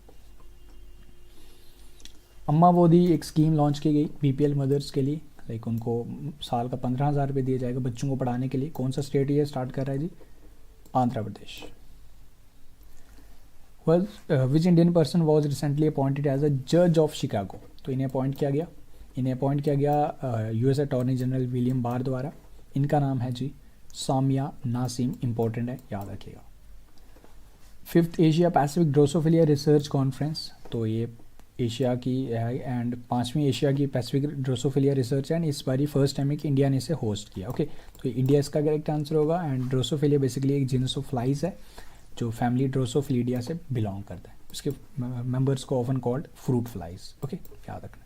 अम्मा बोधी एक स्कीम लॉन्च की गई BPL मदर्स के लिए, लाइक उनको साल का 15,000 रुपये दिए जाएगा बच्चों को पढ़ाने के लिए। कौन सा स्टेट ये स्टार्ट कर रहा है जी? Andhra Pradesh. Which Indian person was recently appointed as a जज ऑफ शिकागो, तो इन्हें अपॉइंट किया गया US attorney general William Barr द्वारा। इनका नाम है जी सामिया नासिम, इंपॉर्टेंट है, याद रखिएगा। 5th Asia Pacific drosophila research conference, तो ये एशिया की है एंड 5वीं एशिया की पैसिफिक ड्रोसोफिलिया रिसर्च एंड इस बारी फर्स्ट टाइम है कि इंडिया ने इसे होस्ट किया। ओके, तो इंडिया इसका करेक्ट आंसर होगा। एंड ड्रोसोफिलिया बेसिकली एक जीनस ऑफ फ्लाइज है जो फैमिली ड्रोसोफिलिडिया से बिलोंग करता है। उसके मेंबर्स को often called fruit flies. Okay, याद रखना।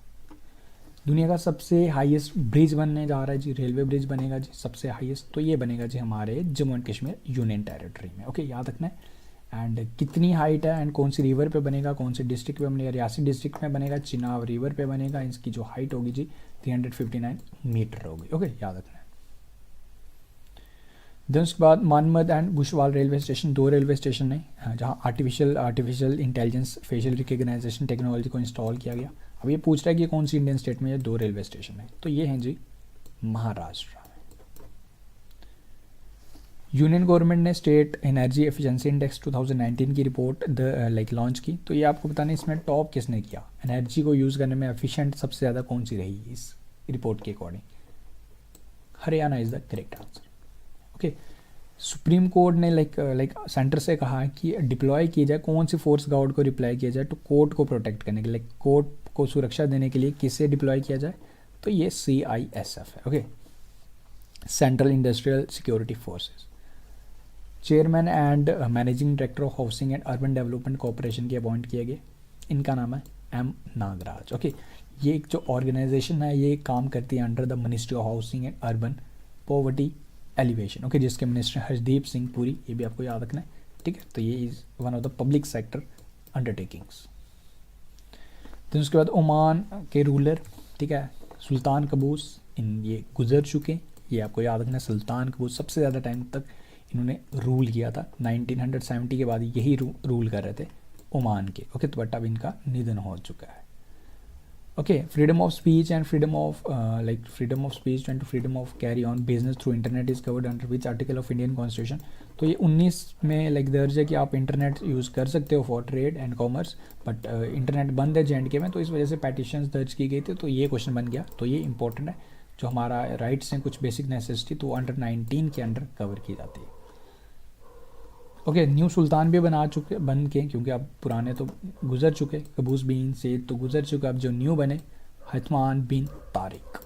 दुनिया का सबसे हाईएस्ट ब्रिज बनने जा रहा है जी, रेलवे ब्रिज बनेगा जी सबसे हाईएस्ट, तो ये बनेगा जी हमारे Jammu and Kashmir union territory में। ओके, याद रखना है। एंड कितनी हाइट है एंड कौन सी रिवर पे बनेगा, कौन से डिस्ट्रिक्ट पे बनेगा? रियासी डिस्ट्रिक्ट में बनेगा, चिनाब रिवर पे बनेगा। इसकी जो हाइट होगी जी 359 मीटर होगी। ओके, याद रखना है। देन उसके बाद Manmad and Bhusawal railway station, 2 railway station है जहाँ artificial intelligence facial recognition technology को इंस्टॉल किया गया। अब ये पूछ रहा है कि कौन सी इंडियन स्टेट में ये 2 रेलवे स्टेशन है, तो ये हैं जी महाराष्ट्र। यूनियन गवर्नमेंट ने स्टेट एनर्जी एफिशिएंसी इंडेक्स 2019 की रिपोर्ट लॉन्च की, तो ये आपको बताना है इसमें टॉप किसने किया, एनर्जी को यूज़ करने में एफिशिएंट सबसे ज़्यादा कौन सी रही इस रिपोर्ट के according? Haryana is the correct answer. Okay, supreme court ने लाइक सेंटर से कहा कि डिप्लॉय किया जाए, कौन सी फोर्स गार्ड को डिप्लॉय किया जाए तो कोर्ट को प्रोटेक्ट करने के लिए, कोर्ट को सुरक्षा देने के लिए किसे डिप्लॉय किया जाए? तो ये CISF है। Okay, central industrial security forces. Chairman and managing director of housing and urban development corporation के अपॉइंट किए गए, इनका नाम है M नागराज। ओके, ये एक जो ऑर्गेनाइजेशन है ये काम करती है under the ministry of housing and urban poverty alleviation. Okay, जिसके मिनिस्टर हरदीप सिंह पुरी, ये भी आपको याद रखना है। ठीक है, तो ये is one of the public sector undertakings. Then उसके बाद ओमान के रूलर, ठीक है, सुल्तान कबूस, ये गुजर चुके, ये आपको याद रखना। सुल्तान कबूस सबसे ज़्यादा टाइम तक इन्होंने रूल किया था, 1970 के बाद यही रूल कर रहे थे ओमान के। ओके, तो बट अब इनका निधन हो चुका है। Okay, freedom of speech and freedom of freedom of speech and freedom of carry on business through internet is covered under which article of Indian constitution. तो ये 19 में दर्ज है कि आप इंटरनेट यूज़ कर सकते हो for trade and commerce, but internet बंद है JNK में, तो इस वजह से पेटिशंस दर्ज की गई थी। तो ये क्वेश्चन बन गया, तो ये इंपॉर्टेंट है। जो हमारा राइट्स हैं, कुछ बेसिक नेसेसिटी, तो अंडर 19 के अंडर कवर की जाती है। ओके, न्यू सुल्तान भी बन के, क्योंकि अब पुराने तो गुजर चुके, कबूस बिन सैद तो गुजर चुके, अब जो न्यू बने Haitham bin Tariq.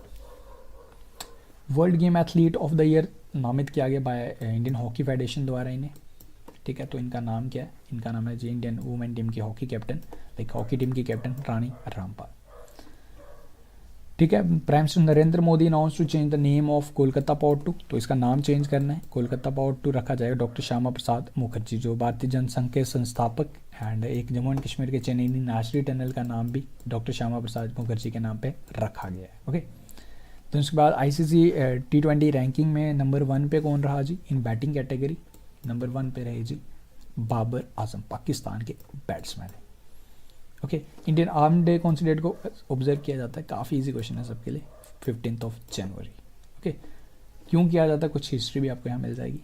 World games athlete of the year नामित किया गया बाय इंडियन हॉकी फेडरेशन द्वारा इन्हें, ठीक है। तो इनका नाम क्या है? इनका नाम है जी इंडियन वुमेन टीम की हॉकी कैप्टन, हॉकी टीम की कैप्टन रानी रामपाल, ठीक है। Prime minister Narendra Modi announce to change the name of Kolkata power to, तो इसका नाम चेंज करना है, कोलकाता पावर टू रखा जाएगा डॉक्टर श्यामा प्रसाद मुखर्जी, जो भारतीय जनसंघ के संस्थापक एंड एक जम्मू एंड कश्मीर के चेन्नई नाशरी टनल का नाम भी डॉक्टर श्यामा प्रसाद मुखर्जी के नाम पे रखा गया है। ओके, तो उसके बाद ICC T20 रैंकिंग में नंबर 1 पे कौन रहा जी? इन बैटिंग कैटेगरी नंबर 1 पे रहे जी बाबर आजम, पाकिस्तान के बैट्समैन है। ओके, इंडियन आर्म डे कौन सी डेट को ऑब्जर्व किया जाता है? काफ़ी इजी क्वेश्चन है सबके लिए, 15 जनवरी। ओके, क्यों किया जाता है? कुछ हिस्ट्री भी आपको यहाँ मिल जाएगी।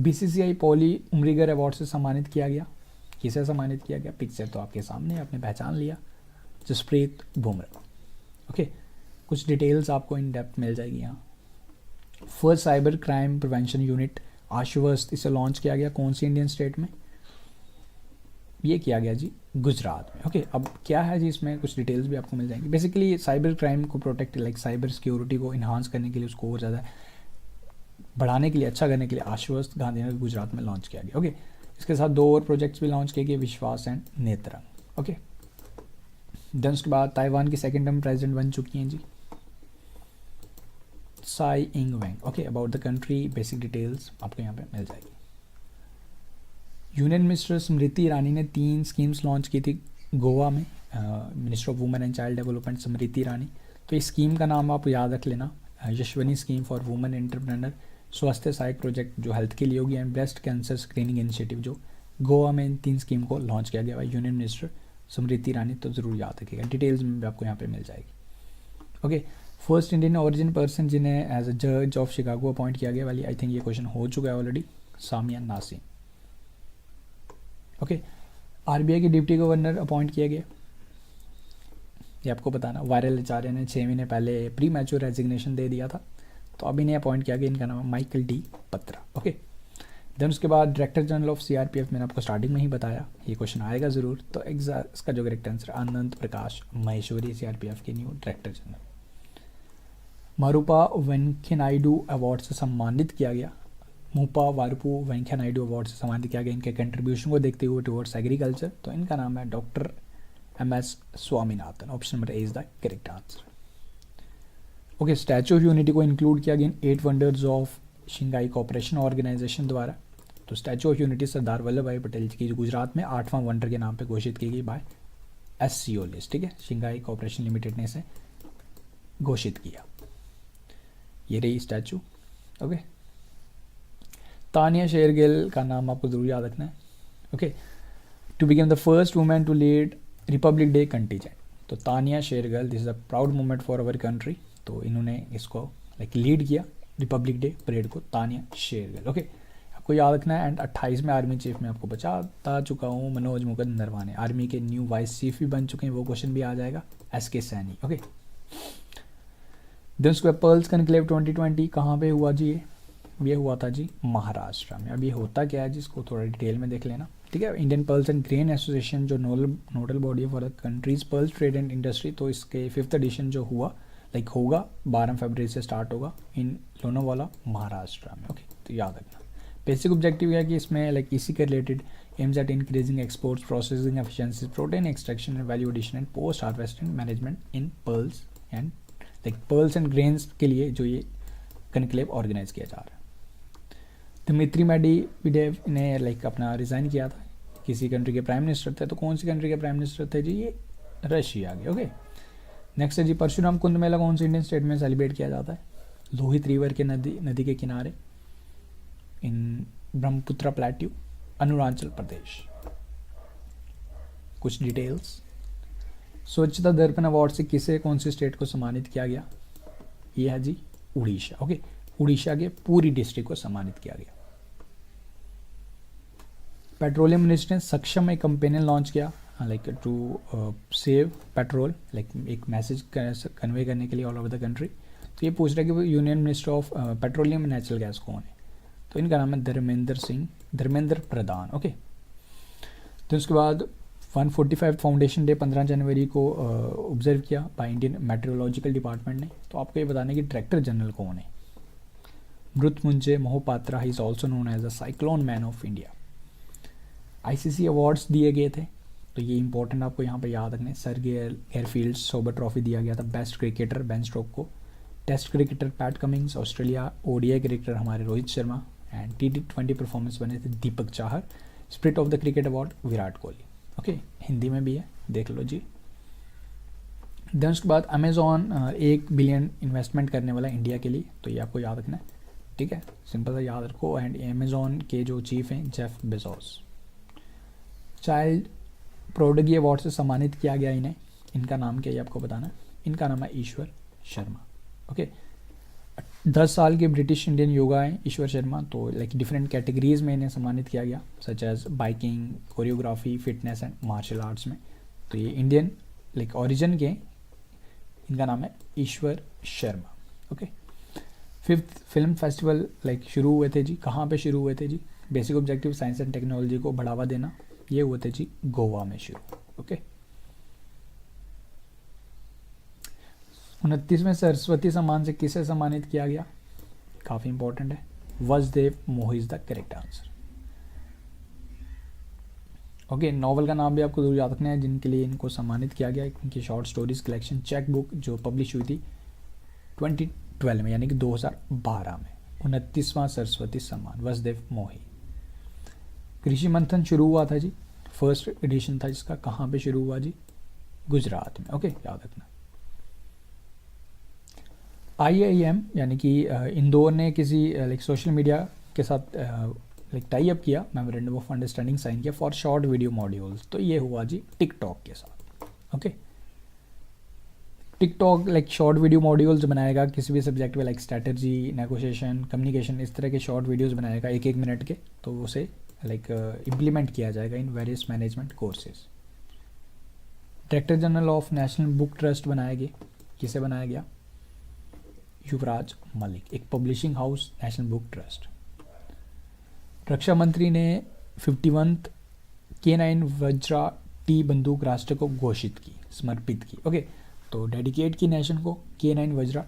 BCCI पॉली उमरीगर अवार्ड से सम्मानित किया गया, किसे सम्मानित किया गया? पिक्चर तो आपके सामने, आपने पहचान लिया, जसप्रीत बुमराह। ओके, कुछ डिटेल्स आपको इन डेप्थ मिल जाएगी यहाँ। First cyber crime prevention unit आश्वस्त, इसे लॉन्च किया गया कौन सी इंडियन स्टेट में? ये किया गया जी गुजरात में। ओके, अब क्या है जी, इसमें कुछ डिटेल्स भी आपको मिल जाएंगी। बेसिकली साइबर क्राइम को प्रोटेक्ट, साइबर सिक्योरिटी को इन्हांस करने के लिए, उसको और ज़्यादा बढ़ाने के लिए, अच्छा करने के लिए आश्वस्त गांधीनगर गुजरात में लॉन्च किया गया। ओके, इसके साथ 2 और प्रोजेक्ट्स भी लॉन्च किए गए, विश्वास एंड नेत्रंग। ओके, देन उसके बाद ताइवान की सेकेंड टर्म प्रेसिडेंट बन चुकी हैं जी साई इंग वेंग। Okay, about the country basic details आपको यहाँ पे मिल जाएगी। यूनियन मिनिस्टर स्मृति ईरानी ने 3 स्कीम्स लॉन्च की थी गोवा में, minister of women and child development Smriti Irani. तो इस स्कीम का नाम आप याद रख लेना, Yashaswini scheme for women entrepreneur, Swasthya Sahayak project जो हेल्थ के लिए होगी, and breast cancer screening initiative, जो गोवा में इन 3 स्कीम को लॉन्च किया गया है यूनियन मिनिस्टर स्मृति ईरानी। तो ज़रूर याद रखिएगा, डिटेल्स में भी आपको यहाँ पे मिल जाएगी। Okay, first Indian origin person जिन्हें एज अ जज ऑफ शिकागो अपॉइंट किया गया वाली, आई थिंक ये क्वेश्चन हो चुका है ऑलरेडी, सामिया नासिम। ओके, RBI के डिप्टी गवर्नर अपॉइंट किया गया, ये आपको बताना। वायरल आचार्य ने 6 महीने पहले प्री मैच्योर रेजिग्नेशन दे दिया था, तो अभी इन्हें अपॉइंट किया गया, इनका नाम है माइकल डी पत्रा। ओके, देन उसके बाद डायरेक्टर जनरल ऑफ CRPF, मैंने आपको स्टार्टिंग में ही बताया, ये क्वेश्चन आएगा ज़रूर। तो इसका जो correct answer Anant Prakash Maheshwari CRPF के न्यू डायरेक्टर जनरल। मारूपा वेंकैया नायडू अवार्ड से सम्मानित किया गया, मूपा वारुपू वेंकैया नायडू अवार्ड से सम्मानित किया गया इनके कंट्रीब्यूशन को देखते हुए टुवर्ड्स एग्रीकल्चर। तो इनका नाम है doctor MS Swaminathan. Option number A is the correct answer. Okay, statue of unity को इंक्लूड किया गया 8 wonders of Shanghai cooperation organisation द्वारा। तो statue of unity Sardar Vallabh Bhai Patel जी की गुजरात में 8वां वंडर के नाम पे घोषित की गई बाय SCO लिस्ट, ठीक है, शिंगाई कोऑपरेशन लिमिटेड ने इसे घोषित किया। ये रही स्टैचू। ओके, तानिया शेरगिल का नाम आपको जरूर याद रखना है। Okay, to become the first women to lead republic day contingent. तो Tania Shergill, this is a proud moment for our country. तो इन्होंने इसको लीड किया रिपब्लिक डे परेड को, तानिया शेरगिल। ओके, आपको याद रखना है। एंड 28वें आर्मी चीफ में आपको बता चुका हूँ, मनोज मुकुंद नरवाने, आर्मी के न्यू वाइस चीफ भी बन चुके हैं, वो क्वेश्चन भी आ जाएगा। SK सैनी। ओके, देन उसके बाद पर्ल्स कनक्लेव 2020 कहाँ पे हुआ जी? ये हुआ था जी महाराष्ट्र में। अब ये होता क्या है जी, इसको थोड़ा डिटेल में देख लेना, ठीक है। Indian pulses and grain association जो nodal body for the country's pulses trade and industry, तो इसके 5th एडिशन जो हुआ होगा 12 फरवरी से स्टार्ट होगा इन लोनावाला महाराष्ट्र में। ओके, तो याद रखना। बेसिक ऑब्जेक्टिव है कि इसमें इसी के related aims at increasing exports, processing efficiency, protein extraction and value addition and post harvesting management in pulses and pulses and grains के लिए जो ये कनक्लेव ऑर्गेनाइज किया जा रहा है। दिमित्री मेडवेडेव ने अपना रिज़ाइन किया था, किसी कंट्री के प्राइम मिनिस्टर थे। तो कौन सी कंट्री के प्राइम मिनिस्टर थे जी? ये रशिया के। ओके, नेक्स्ट है जी परशुराम कुंड मेला कौन से इंडियन स्टेट में सेलिब्रेट किया जाता है? लोहित रिवर के नदी के किनारे, इन ब्रह्मपुत्र प्लेट्यू, अरुणाचल प्रदेश। कुछ डिटेल्स, स्वच्छता दर्पण अवार्ड से किसे कौन सी स्टेट को सम्मानित किया गया? ये है जी उड़ीसा। ओके, उड़ीसा के पूरी डिस्ट्रिक्ट को सम्मानित किया गया। पेट्रोलियम मिनिस्टर ने सक्षम एक कंपेनियन लॉन्च किया, like to save petrol, like एक मैसेज कन्वे करने के लिए ऑल ओवर द कंट्री। तो ये पूछ रहा है कि वो union minister of petroleum and natural gas कौन है? तो इनका नाम है धर्मेंद्र प्रधान। ओके, तो उसके बाद 145 फाउंडेशन डे 15 जनवरी को ऑब्जर्व किया बाय इंडियन मेट्रोलॉजिकल डिपार्टमेंट ने। तो आपको ये बताना है कि डायरेक्टर जनरल कौन है? Mrutyunjay Mohapatra, he is also known as the cyclone man of India. ICC awards दिए गए थे, तो ये इंपॉर्टेंट आपको यहाँ पे याद रखने। सर एयरफील्ड सोबर ट्रॉफी दिया गया था बेस्ट क्रिकेटर बेन स्टोक को, test cricketer Pat Cummins, Australia ODI cricketer हमारे Rohit Sharma, and T20 performance बने थे Deepak Chahar. Spirit of the cricket award Virat Kohli. Okay, Hindi में भी है, देख लो जी। देन उसके बाद अमेजॉन 1 बिलियन इन्वेस्टमेंट करने वाला है इंडिया के लिए, तो ये आपको याद रखना है, ठीक है, सिंपल सा याद रखो। एंड अमेजॉन के जो चीफ हैं जेफ बेजोस। चाइल्ड प्रोडगी अवार्ड से सम्मानित किया गया इन्हें, इनका नाम क्या है आपको बताना है? इनका नाम है ईश्वर शर्मा। ओके, 10 साल के ब्रिटिश इंडियन योगा हैं ईश्वर शर्मा, तो लाइक डिफरेंट कैटेगरीज में इन्हें सम्मानित किया गया, such as biking, choreography, fitness and martial arts में। तो ये इंडियन लाइक ओरिजिन के, इनका नाम है Ishwar Sharma. Okay, 5th film festival like शुरू हुए थे जी, कहाँ पे शुरू हुए थे जी? Basic objective science and technology को बढ़ावा देना, ये हुए थे जी गोवा में शुरू। ओके, 29वें सरस्वती सम्मान से किसे सम्मानित किया गया? काफी इंपॉर्टेंट है, वसुदेव मोही is the correct answer. Okay, novel का नाम भी आपको जरूर याद रखना है जिनके लिए इनको सम्मानित किया गया। इनकी short stories collection cheque book जो पब्लिश हुई थी 2012 में, यानी कि 2012 में। 29वां सरस्वती सम्मान वसुदेव मोही। कृषि मंथन शुरू हुआ था जी, फर्स्ट एडिशन था जिसका, कहाँ पे शुरू हुआ जी? गुजरात में। ओके, याद रखना। IIM यानी कि इंदौर ने किसी लाइक सोशल मीडिया के साथ लाइक टाई अप किया, मेमोरेंडम ऑफ अंडरस्टैंडिंग साइन किया फॉर शॉर्ट वीडियो मॉड्यूल्स। तो ये हुआ जी टिकटॉक के साथ। Okay, TikTok like short video modules बनाएगा किसी भी सब्जेक्ट में, लाइक स्ट्रैटेजी, नेगोशिएशन, कम्युनिकेशन, इस तरह के शॉर्ट वीडियोस बनाएगा 1-1 मिनट के, तो उसे लाइक इम्प्लीमेंट किया जाएगा in various management courses. Director general of national book trust बनाया गया, किसे बनाया गया? युवराज मलिक, एक publishing house national book trust. रक्षा मंत्री ने 51th K9 वज्रा टी बंदूक राष्ट्र को घोषित की, समर्पित की। ओके, तो डेडिकेट की नेशन को K9 Vajra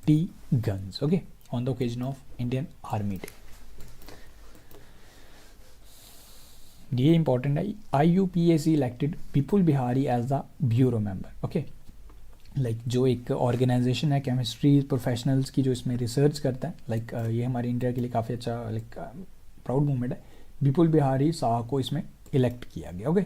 T guns. Okay, on the occasion of Indian army day. ये इंपॉर्टेंट है। IUPAC elected Vipul Bihari as the bureau member. Okay, like जो एक ऑर्गेनाइजेशन है केमिस्ट्री प्रोफेशनल्स की जो इसमें रिसर्च करता है, लाइक ये हमारे इंडिया के लिए काफ़ी अच्छा लाइक प्राउड मूवमेंट है। विपुल बिहारी शाह को इसमें इलेक्ट किया गया। ओके,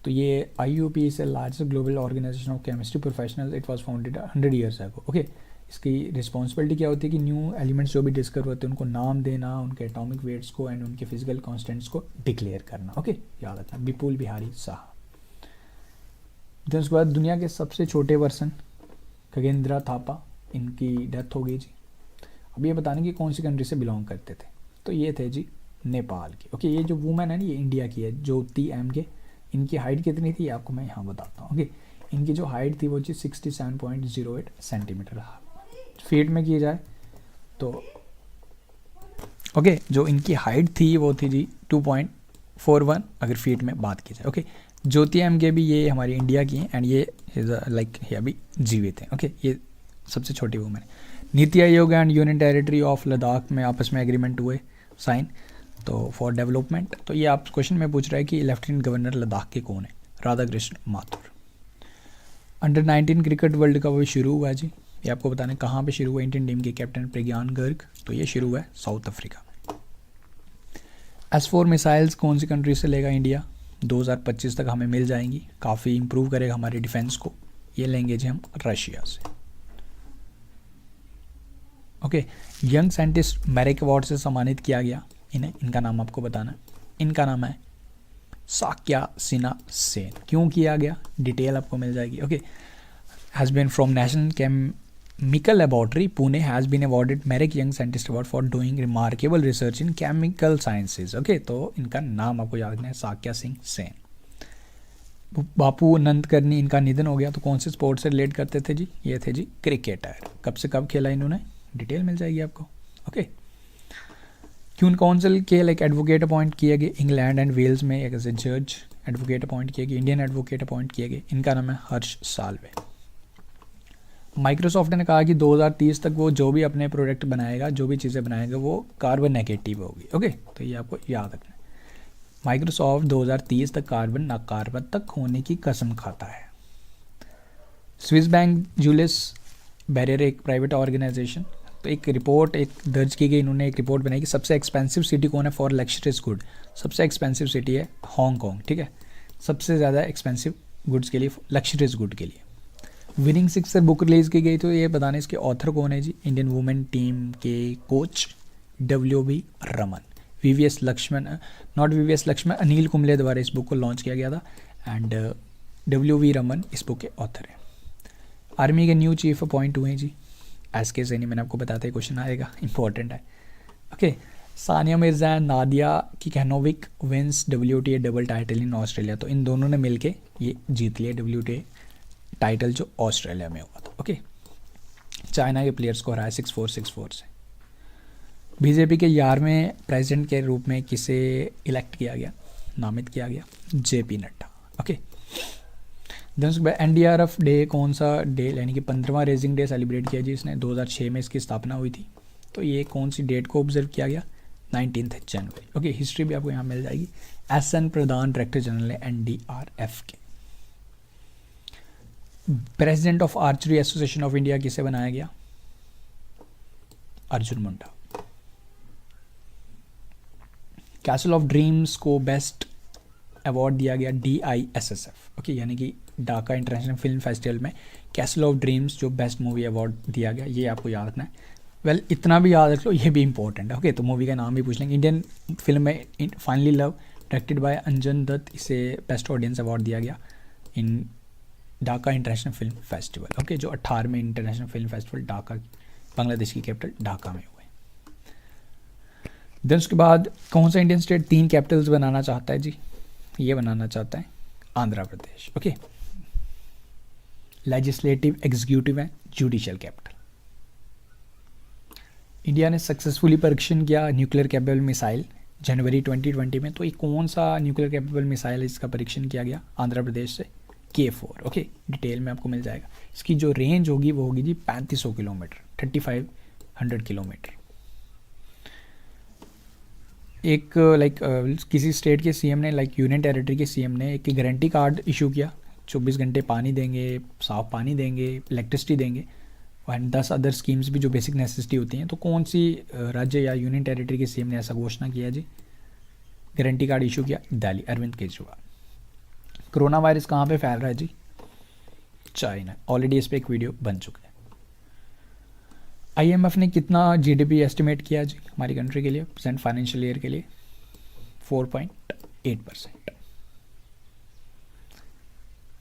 तो ये IUPAC is the largest global organisation of chemistry professionals, it was founded 100 years ago। Okay, इसकी रिस्पॉन्सिबिलिटी क्या होती है कि न्यू एलिमेंट्स जो भी डिस्कवर होते हैं उनको नाम देना, उनके एटॉमिक वेट्स को एंड उनके फिजिकल कॉन्स्टेंट्स को डिक्लेयर करना। ओके, याद रखना, विपुल बिहारी शाह। देन उसके बाद दुनिया के सबसे छोटे पर्सन खगेंद्र थापा, इनकी डेथ हो गई जी। अब ये बताने की कौन सी कंट्री से बिलोंग करते थे? तो ये थे जी नेपाल के। ओके, ये जो वुमेन है ना, ये इंडिया की है, ज्योति एम के। इनकी हाइट कितनी थी आपको मैं यहाँ बताता हूँ। ओके, इनकी जो हाइट थी वो जी 67.08 सेंटीमीटर। फीट में की जाए तो ओके, जो इनकी हाइट थी वो थी जी 2.41 अगर फीट में बात की जाए। ओके, ज्योति एम के भी ये हमारी इंडिया की हैं एंड ये लाइक ये अभी जीवित हैं। ओके, ये सबसे छोटी वुमेन है। NITI Aayog and union territory of Ladakh में आपस में एग्रीमेंट हुए साइन, तो फॉर डेवलपमेंट। तो ये आप क्वेश्चन में पूछ रहा है कि लेफ्टिनेंट गवर्नर लद्दाख के कौन है? Radhakrishna Mathur. Under 19 cricket world cup भी शुरू हुआ है जी, ये आपको बताना है कहाँ पे शुरू हुआ। इंडियन टीम के कैप्टन प्रज्ञान गर्ग, तो ये शुरू हुआ है साउथ अफ्रीका में। S4 मिसाइल्स कौन सी कंट्री से लेगा इंडिया? 2025 तक हमें मिल जाएंगी, काफ़ी इम्प्रूव करेगा हमारे डिफेंस को। ये लेंगे जी हम रशिया से। ओके, यंग साइंटिस्ट मेरिक अवार्ड से सम्मानित किया गया इन्हें, इनका नाम आपको बताना है। इनका नाम है साक्यासिना सेन। क्यों किया गया, डिटेल आपको मिल जाएगी। Okay, has been from national chemical laboratory Pune, has been awarded Merck young scientist award for doing remarkable research in chemical sciences. Okay, तो इनका नाम आपको याद रखना है, साक्या सिंह सेन। बापू नंदकर्णी, इनका निधन हो गया, तो कौन से स्पोर्ट से रिलेट करते थे जी, ये थे जी क्रिकेटर। कब से कब खेला इन्होंने, डिटेल मिल जाएगी आपको। ओके, क्यून काउंसिल के लाइक एडवोकेट अपॉइंट किए गए इंग्लैंड एंड वेल्स में, एक ऐसे जज एडवोकेट अपॉइंट किए गए, इंडियन एडवोकेट अपॉइंट किए गए, इनका नाम है हर्ष साल्वे। माइक्रोसॉफ्ट ने कहा कि 2030 तक वो जो भी अपने प्रोडक्ट बनाएगा, जो भी चीज़ें बनाएगा, वो कार्बन नेगेटिव होगी। ओके, तो ये आपको याद रखना है। माइक्रोसॉफ्ट 2030 तक कार्बन नकारात्मक तक होने की कसम खाता है। स्विस बैंक जूलियस बैरियर एक प्राइवेट ऑर्गेनाइजेशन, तो एक रिपोर्ट एक दर्ज की गई, इन्होंने एक रिपोर्ट बनाई कि सबसे एक्सपेंसिव सिटी कौन है फॉर लग्जरियस गुड। सबसे एक्सपेंसिव सिटी है हांगकॉन्ग, ठीक है, सबसे ज़्यादा एक्सपेंसिव गुड्स के लिए, लग्जरियस गुड के लिए। विनिंग सिक्सर बुक रिलीज की गई, तो ये बताने इसके ऑथर कौन है जी, इंडियन वुमेन टीम के coach WV Raman. VVS Laxman, not VVS Laxman, Anil Kumble द्वारा इस बुक को लॉन्च किया गया था, एंड WV रमन इस बुक के ऑथर हैं। आर्मी के न्यू चीफ अपॉइंट हुए जी SK सैनी, मैंने आपको बताते ही क्वेश्चन आएगा, इंपॉर्टेंट है। Okay, Sania Mirza and Nadiia Kichenok wins WTA double title in Australia, तो इन दोनों ने मिलके ये जीत लिया WTA टाइटल जो ऑस्ट्रेलिया में हुआ था। ओके, चाइना के प्लेयर्स को हराया 6-4 6-4 से। बीजेपी के 11वें प्रेसिडेंट के रूप में किसे इलेक्ट किया गया, नामित किया गया, JP Nadda. Okay, NDRF day कौन सा डे, यानी कि 15वां रेजिंग डे सेलिब्रेट किया जी इसने, 2006 में इसकी स्थापना हुई थी, तो ये कौन सी डेट को ऑब्जर्व किया गया, 19 जनवरी। ओके, हिस्ट्री भी आपको यहाँ मिल जाएगी। SN प्रधान डायरेक्टर जनरल है NDRF के। President of archery association of India किसे बनाया गया, Arjun Munda. Castle of dreams को बेस्ट अवार्ड दिया गया DISSF। ओके, यानी कि ढाका इंटरनेशनल फिल्म फेस्टिवल में कैसल ऑफ ड्रीम्स जो बेस्ट मूवी अवार्ड दिया गया, ये आपको याद रखना है। वेल, इतना भी याद रख लो, ये भी इंपॉर्टेंट है। ओके, तो मूवी का नाम भी पूछ लेंगे। इंडियन फिल्म में finally love directed by Anjan Dutt, इसे बेस्ट ऑडियंस अवार्ड दिया गया in Dhaka international film festival. Okay, जो 18वें international film festival Dhaka, Bangladesh की कैपिटल ढाका में हुए। देन उसके बाद कौन सा इंडियन स्टेट 3 कैपिटल्स बनाना चाहता है जी, ये बनाना चाहता है Andhra Pradesh. Okay, legislative, executive है, जुडिशियल कैपिटल। इंडिया ने सक्सेसफुली परीक्षण किया न्यूक्लियर कैपेबल मिसाइल जनवरी 2020 में, तो ये कौन सा न्यूक्लियर कैपेबल मिसाइल है जिसका परीक्षण किया गया, आंध्र प्रदेश से, K4। ओके, डिटेल में आपको मिल जाएगा। इसकी जो रेंज होगी वो होगी जी 3500 किलोमीटर, 3500 किलोमीटर। एक किसी स्टेट के CM ने, यूनियन टेरिटरी के CM ने एक गारंटी कार्ड इशू किया, 24 घंटे पानी देंगे, साफ पानी देंगे, इलेक्ट्रिसिटी देंगे, एंड 10 अदर स्कीम्स भी जो बेसिक नेसेसिटी होती हैं। तो कौन सी राज्य या यूनियन टेरिटरी के CM ने ऐसा घोषणा किया जी, गारंटी कार्ड इशू किया, दिल्ली, अरविंद केजरीवाल। कोरोना वायरस कहाँ पे फैल रहा है जी, चाइना। ऑलरेडी इस पर एक वीडियो बन चुका है। IMF ने कितना GDP एस्टिमेट किया जी हमारी कंट्री के लिए प्रेजेंट फाइनेंशियल ईयर के लिए, 4.8%।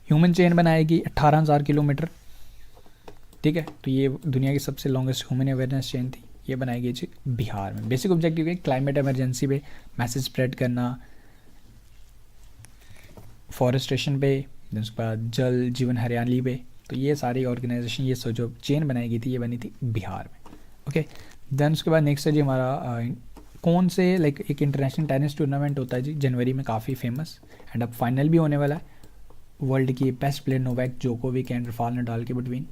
ह्यूमन चेन बनाएगी 18,000 किलोमीटर, ठीक है, तो ये दुनिया की सबसे लॉन्गेस्ट ह्यूमन अवेयरनेस चेन थी, ये बनाएगी जी बिहार में। बेसिक ऑब्जेक्टिव है क्लाइमेट इमरजेंसी पे मैसेज स्प्रेड करना, फॉरेस्टेशन पे, उसके बाद जल जीवन हरियाली पे, तो ये सारी ऑर्गेनाइजेशन, ये जो चेन बनाई गई थी, ये बनी थी बिहार में। ओके, देन उसके बाद नेक्स्ट है जी हमारा कौन से एक इंटरनेशनल टेनिस टूर्नामेंट होता है जी जनवरी में, काफ़ी फेमस, एंड अब फाइनल भी होने वाला है, वर्ल्ड की best player Novak Djokovic and Rafael Nadal के between,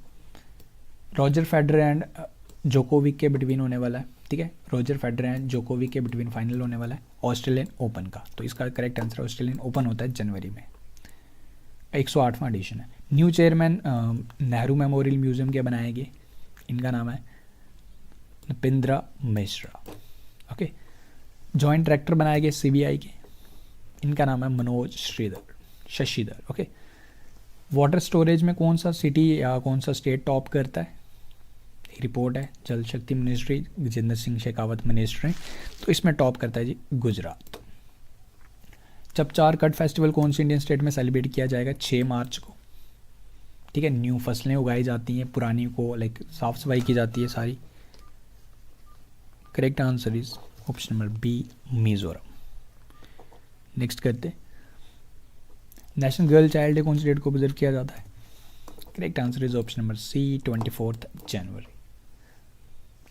Roger Federer and Djokovic के बिटवीन होने वाला है, ठीक है, रॉजर फेडरर एंड जोकोविक के बिटवीन फाइनल होने वाला है ऑस्ट्रेलियन ओपन का। तो इसका करेक्ट आंसर ऑस्ट्रेलियन ओपन होता है जनवरी में, 108वां एडिशन है। New chairman Nehru memorial museum के बनाएंगे, इनका नाम है Nripendra Mishra. Okay, joint director बनाए गए CBI के, इनका नाम है Manoj Shashidhar. Okay, water storage में कौन सा सिटी या कौन सा स्टेट टॉप करता है? रिपोर्ट है, जल शक्ति मिनिस्ट्री गजेंद्र सिंह शेखावत मिनिस्टर हैं, तो इसमें टॉप करता है जी गुजरात। चपचार कट फेस्टिवल कौन सी इंडियन स्टेट में सेलिब्रेट किया जाएगा? 6 मार्च को। ठीक है, न्यू फसलें उगाई जाती हैं, पुरानी को लाइक साफ सफाई की जाती है सारी। Correct answer is option number B, Mizoram. Next करते, नेशनल गर्ल चाइल्ड डे कौन सी डेट को ऑब्जर्व किया जाता है? Correct answer is option number C, 24 जनवरी।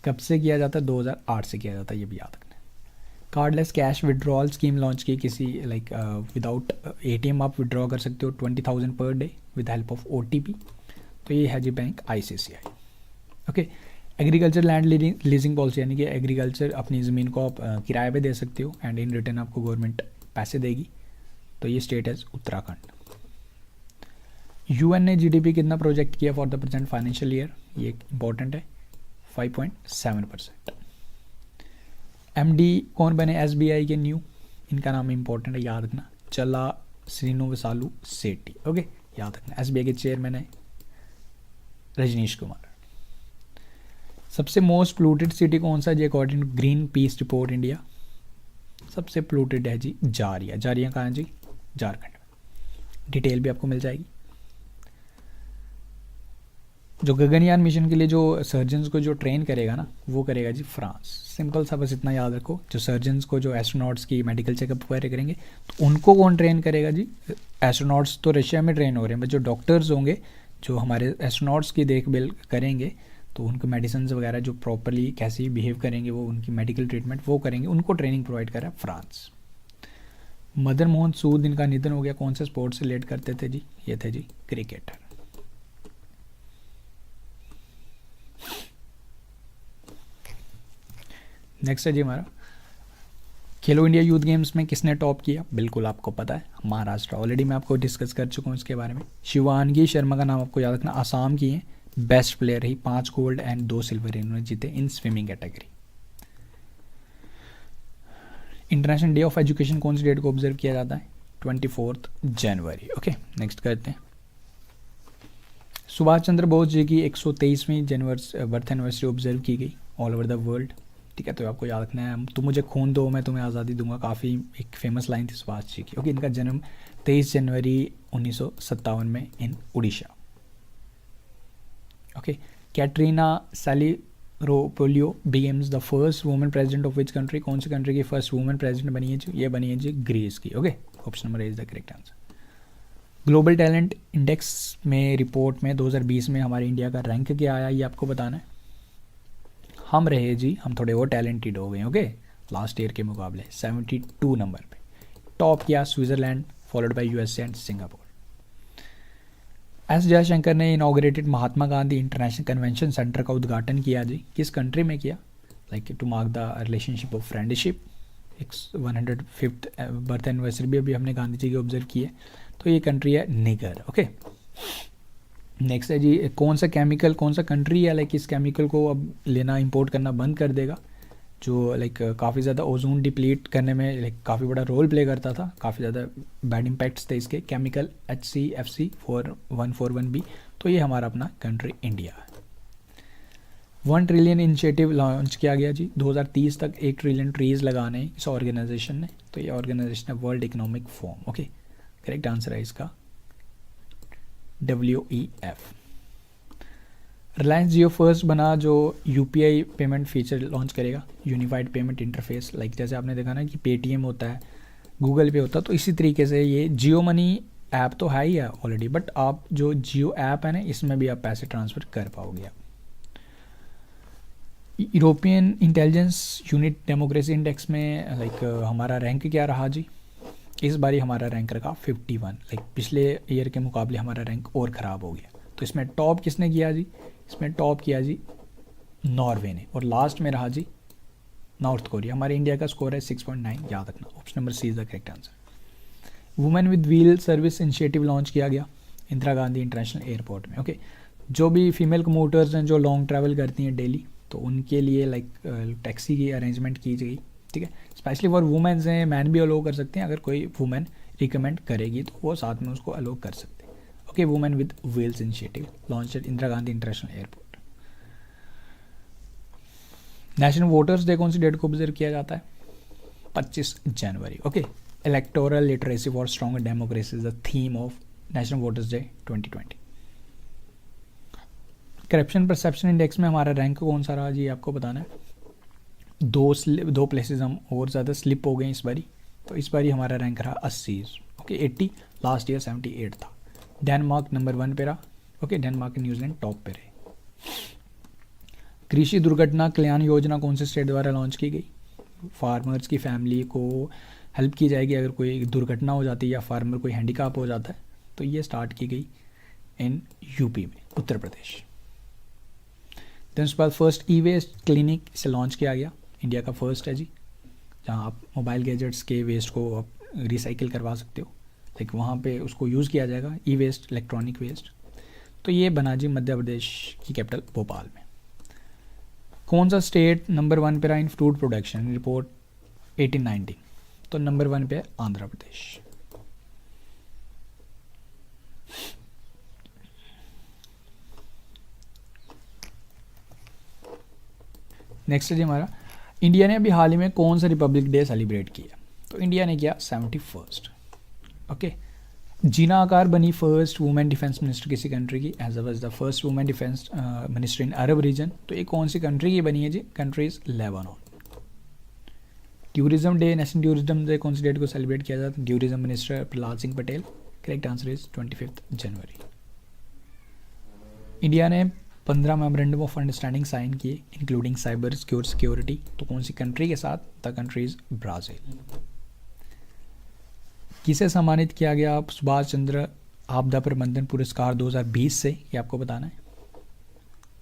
कब से किया जाता है? 2008 से किया जाता है, ये भी याद रखना। Cardless cash withdrawal scheme launch की किसी लाइक विदाउट ATM आप विड्रॉ कर सकते हो 20,000 per day with help of OTP। तो ये है जी bank ICICI। Okay, agriculture land leasing policy, यानी कि एग्रीकल्चर अपनी ज़मीन को आप किराए पे दे सकते हो एंड इन रिटर्न आपको गवर्नमेंट पैसे देगी। तो ये स्टेट है उत्तराखंड। UN ने GDP कितना प्रोजेक्ट किया for the present financial year? ये इंपॉर्टेंट है, 5.7%। MD कौन बने SBI के न्यू? इनका नाम इंपॉर्टेंट है, याद रखना, चला श्रीनिवासालु सेठी। ओके, याद रखना। SBI के चेयरमैन है रजनीश कुमार। सबसे मोस्ट पोल्यूटेड सिटी कौन सा है जी according to green peace report India? सबसे पोल्यूटेड है जी जारिया। जारिया कहाँ है जी? झारखंड में। डिटेल भी आपको मिल जाएगी। जो गगनयान मिशन के लिए जो सर्जन्स को जो ट्रेन करेगा ना, वो करेगा जी फ्रांस। सिंपल सा, बस इतना याद रखो। जो सर्जन्स को, जो एस्ट्रोनॉट्स की मेडिकल चेकअप वगैरह करेंगे, तो उनको कौन ट्रेन करेगा जी? एस्ट्रोनॉट्स तो रशिया में ट्रेन हो रहे हैं, बट जो डॉक्टर्स होंगे जो हमारे एस्ट्रोनॉट्स की देखभाल करेंगे, तो उनको मेडिसिन वगैरह जो प्रॉपरली कैसे बिहेव करेंगे, वो उनकी मेडिकल ट्रीटमेंट वो करेंगे, उनको ट्रेनिंग प्रोवाइड करा फ्रांस। मदन मोहन सूद, इनका निधन हो गया, कौन से स्पोर्ट से रिलेट करते थे जी? ये थे जी क्रिकेटर। नेक्स्ट है जी हमारा, खेलो इंडिया यूथ गेम्स में किसने टॉप किया? बिल्कुल आपको पता है, महाराष्ट्र। ऑलरेडी मैं आपको डिस्कस कर चुका हूँ इसके बारे में। शिवानगी शर्मा का नाम आपको याद रखना, आसाम की हैं, बेस्ट प्लेयर रही, 5 गोल्ड एंड 2 सिल्वर इन्होंने जीते in swimming category. International day of education कौन सी डेट को ऑब्जर्व किया जाता है? 24 जनवरी। ओके, नेक्स्ट करते हैं। सुभाष चंद्र बोस जी की 123वीं बर्थ एनिवर्सरी ऑब्जर्व की गई ऑल ओवर द वर्ल्ड। ठीक है, तो आपको याद रखना है, तुम मुझे खून दो मैं तुम्हें आज़ादी दूंगा, काफ़ी एक फेमस लाइन थी सुभाष जी की। ओके, इनका जन्म 23 जनवरी 1957 में in Orissa. Okay, Katerina Sakellaropoulou becomes the first women president of which country? कौन सी कंट्री की फर्स्ट वुमेन प्रेसिडेंट बनी है जी? ये बनी है जी ग्रीस की। Okay, option number A is the correct answer. Global talent index में रिपोर्ट में 2020 में हमारे इंडिया का रैंक क्या आया, ये आपको बताना है। हम रहे जी, हम थोड़े और टैलेंटेड हो गए। ओके, लास्ट ईयर के मुकाबले 72 नंबर पे। टॉप किया Switzerland, followed by USA and Singapore. S Jaishankar ने inaugurated Mahatma Gandhi international convention centre का उद्घाटन किया जी, किस कंट्री में किया? Like to mark the relationship of friendship. 105th birth anniversary भी अभी हमने गांधी जी की ऑब्जर्व की है, तो ये कंट्री है निगर। ओके, नेक्स्ट है जी, कौन सा केमिकल, कौन सा कंट्री है लाइक इस केमिकल को अब लेना इंपोर्ट करना बंद कर देगा, जो लाइक काफ़ी ज़्यादा ओजोन डिप्लीट करने में लाइक काफ़ी बड़ा रोल प्ले करता था, काफ़ी ज़्यादा बैड इम्पैक्ट्स थे इसके। Chemical HCFC 4141B। तो ये हमारा अपना कंट्री इंडिया है। 1 ट्रिलियन इनिशिएटिव लॉन्च किया गया जी, 2030 तक 1 ट्रिलियन ट्रीज लगाने इस ऑर्गेनाइजेशन ने। तो ये ऑर्गेनाइजेशन है world economic forum. Okay, correct answer है इसका WEF। रिलायंस जियो फर्स्ट बना जो UPI पेमेंट फीचर लॉन्च करेगा, यूनिफाइड पेमेंट इंटरफेस। लाइक जैसे आपने देखा ना कि पेटीएम होता है, गूगल पे होता है, तो इसी तरीके से ये जियो मनी ऐप तो है ही है ऑलरेडी, बट आप जो जियो ऐप है ना, इसमें भी आप पैसे ट्रांसफ़र कर पाओगे। European intelligence unit democracy index में लाइक हमारा रैंक क्या रहा जी? इस बारी हमारा रैंक रखा 51। लाइक पिछले ईयर के मुकाबले हमारा रैंक और ख़राब हो गया। तो इसमें टॉप किसने किया जी? इसमें टॉप किया जी नॉर्वे ने, और लास्ट में रहा जी नॉर्थ कोरिया। हमारे इंडिया का स्कोर है 6.9, याद रखना। Option number C is the correct answer. Women with wheel service initiative launch किया गया इंदिरा गांधी इंटरनेशनल एयरपोर्ट में। ओके, जो भी फीमेल कम्यूटर्स हैं जो लॉन्ग ट्रैवल करती हैं डेली, तो उनके लिए लाइक टैक्सी की अरेंजमेंट की गई। ठीक है। स्पेशली फॉर वुमेन्स हैं, मैन भी अलो कर सकते हैं, अगर कोई वुमेन रिकमेंड करेगी तो वो साथ में उसको अलो कर सकते हैं। Okay, women with wheels initiative launch at Indira Gandhi international airport. National voters day कौन सी डेट को ऑब्जर्व किया जाता है? 25 जनवरी। Okay, electoral literacy for strong democracy is the theme of national voters day 2020। Corruption perception index में हमारा रैंक कौन सा रहा जी, आपको बताना है। दो प्लेसेस हम और ज़्यादा स्लिप हो गए इस बारी, तो इस बारी हमारा रैंक रहा 80। ओके, 80, लास्ट ईयर 78 था। डेनमार्क नंबर 1 पे रहा। ओके, डेनमार्क न्यूजीलैंड टॉप पे रहे। कृषि दुर्घटना कल्याण योजना कौन से स्टेट द्वारा लॉन्च की गई? फार्मर्स की फैमिली को हेल्प की जाएगी अगर कोई दुर्घटना हो जाती है या फार्मर कोई हैंडीकैप हो जाता है, तो ये स्टार्ट की गई इन यूपी में, उत्तर प्रदेश। देन उसके बाद फर्स्ट ई वेस्ट क्लिनिक इसे लॉन्च किया गया, इंडिया का फर्स्ट है जी, जहाँ आप मोबाइल गैजेट्स के वेस्ट को आप रिसाइकिल करवा सकते हो, लाइक वहाँ पे उसको यूज़ किया जाएगा, ई वेस्ट इलेक्ट्रॉनिक वेस्ट। तो ये बना जी मध्य प्रदेश की कैपिटल भोपाल में। कौन सा स्टेट नंबर 1 पे रहा इन फ्रूट प्रोडक्शन रिपोर्ट 1819? तो नंबर 1 पे है आंध्र प्रदेश। नेक्स्ट है जी हमारा, इंडिया ने अभी हाल ही में कौन सा रिपब्लिक डे सेलिब्रेट किया? तो इंडिया ने किया 71st। ओके, जीना आकार बनी फर्स्ट वुमेन डिफेंस मिनिस्टर किसी कंट्री की, as well as the first women defence minister in Arab region. तो ये कौन सी कंट्री की बनी है जी? Country is Lebanon. Tourism day, national tourism day कौन सी डेट को सेलिब्रेट किया जाता है? Tourism minister Prahlad Singh Patel. Correct answer is 25 January. India ने 15 मेमोरेंडम ऑफ अंडरस्टैंडिंग साइन किए इंक्लूडिंग साइबर सिक्योरिटी, तो कौन सी कंट्री के साथ? The country is Brazil. किसे सम्मानित किया गया सुभाष चंद्र आपदा प्रबंधन पुरस्कार 2020 से? ये आपको बताना है,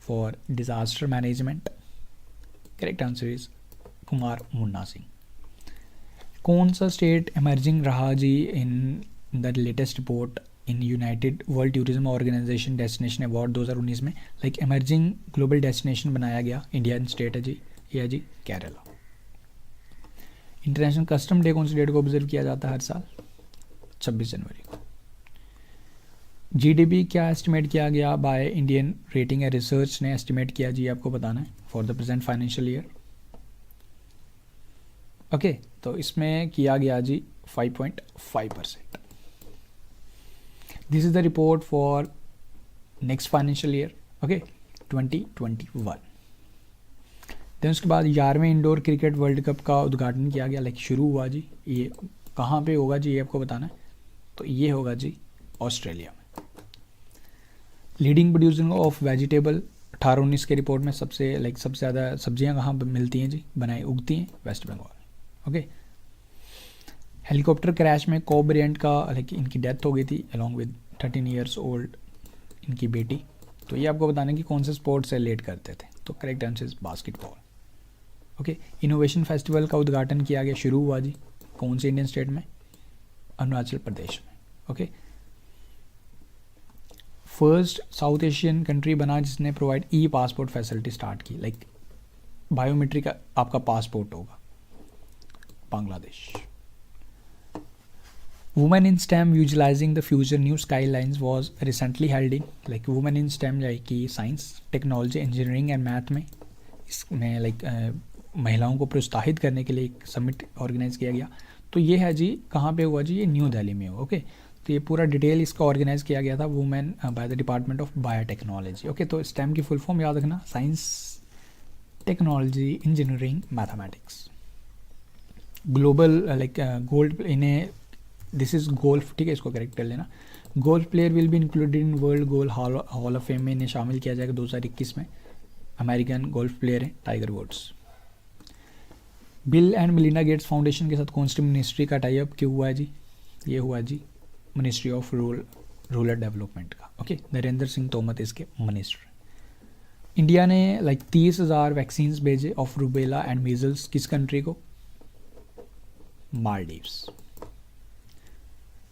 for disaster management. Correct answer is Kumar Munna Singh. कौन सा स्टेट इमर्जिंग रहा जी in the latest report in united world tourism organisation destination award 2019 में? लाइक इमर्जिंग ग्लोबल डेस्टिनेशन बनाया गया, इंडियन स्टेट है जी, ये है जी केरला। इंटरनेशनल कस्टम डे कौन सी डेट को ऑब्जर्व किया जाता है हर साल? 26 जनवरी को। जीडीपी क्या एस्टिमेट किया गया by Indian rating and research ने एस्टिमेट किया जी, आपको बताना है, for the present financial year. Okay, तो इसमें किया गया जी 5.5%। This is the report for next financial year, okay 2021। Then उसके बाद 11वें इंडोर क्रिकेट वर्ल्ड कप का उद्घाटन किया गया, लाइक शुरू हुआ जी। ये कहाँ पे होगा जी, ये आपको बताना है। तो ये होगा जी ऑस्ट्रेलिया में। लीडिंग प्रोड्यूसर ऑफ वेजिटेबल 18-19 के रिपोर्ट में सबसे ज़्यादा सब्जियां कहाँ मिलती हैं जी, बनाई उगती हैं? West Bengal. Okay, helicopter crash में कोब ब्रायंट का इनकी डेथ हो गई थी अलॉन्ग विद 13 ईयर्स ओल्ड इनकी बेटी। तो ये आपको बताना है कि कौन से स्पोर्ट से रिलेट करते थे? तो correct answer is basketball. Okay, innovation festival का उद्घाटन किया गया, शुरू हुआ जी कौन से इंडियन स्टेट में? अरुणाचल प्रदेश में। Okay, first south Asian country बना जिसने provide E passport facility start की, लाइक बायोमेट्रिक का आपका पासपोर्ट होगा, Bangladesh. Women in STEM utilising the future new skylines was recently held in, like women in STEM like कि science technology engineering and math में, इसमें महिलाओं को प्रोत्साहित करने के लिए एक समिट ऑर्गेनाइज किया गया। तो ये है जी, कहाँ पे हुआ जी? ये न्यू दिल्ली में हुआ। ओके, तो ये पूरा डिटेल इसका ऑर्गेनाइज किया गया था women by the department of biotechnology. Okay, तो स्टेम की फुल फॉर्म याद रखना, science technology engineering mathematics. Global gold इन्हें दिस इज गोल्फ, ठीक है, इसको करेक्ट कर लेना। Golf player will be included in world golf hall of fame में, इन्हें शामिल किया जाएगा 2021 में। अमेरिकन गोल्फ प्लेयर है Tiger Woods. Bill and Melinda Gates foundation के साथ कौन सी मिनिस्ट्री का टाई अप क्यों हुआ है जी? ये हुआ जी मिनिस्ट्री ऑफ रूरल डेवलपमेंट का। ओके, नरेंद्र सिंह तोमर इसके मिनिस्टर। इंडिया ने 30,000 वैक्सीन्स भेजे ऑफ रूबेला एंड मीजल्स किस कंट्री को? Maldives.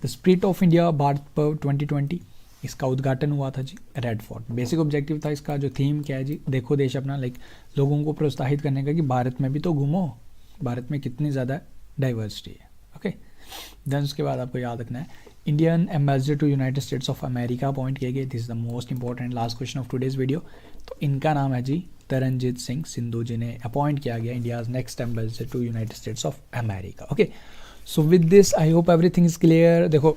The spirit of India Bharat पर्व 2020, इसका उद्घाटन हुआ था जी रेड फोर्ट। बेसिक ऑब्जेक्टिव था इसका, जो थीम क्या है जी, देखो देश अपना, लोगों को प्रोत्साहित करने का कि भारत में भी तो घूमो, भारत में कितनी ज़्यादा डाइवर्सिटी है। ओके, देन उसके बाद आपको याद रखना है Indian ambassador to United States of America appoint किए गए। This is the most important last question of today's video. तो इनका नाम है जी तरनजीत सिंह सिंधु, जिन्हें अपॉइंट किया गया India's next ambassador to United States of America. Okay, so with this I hope everything is clear. देखो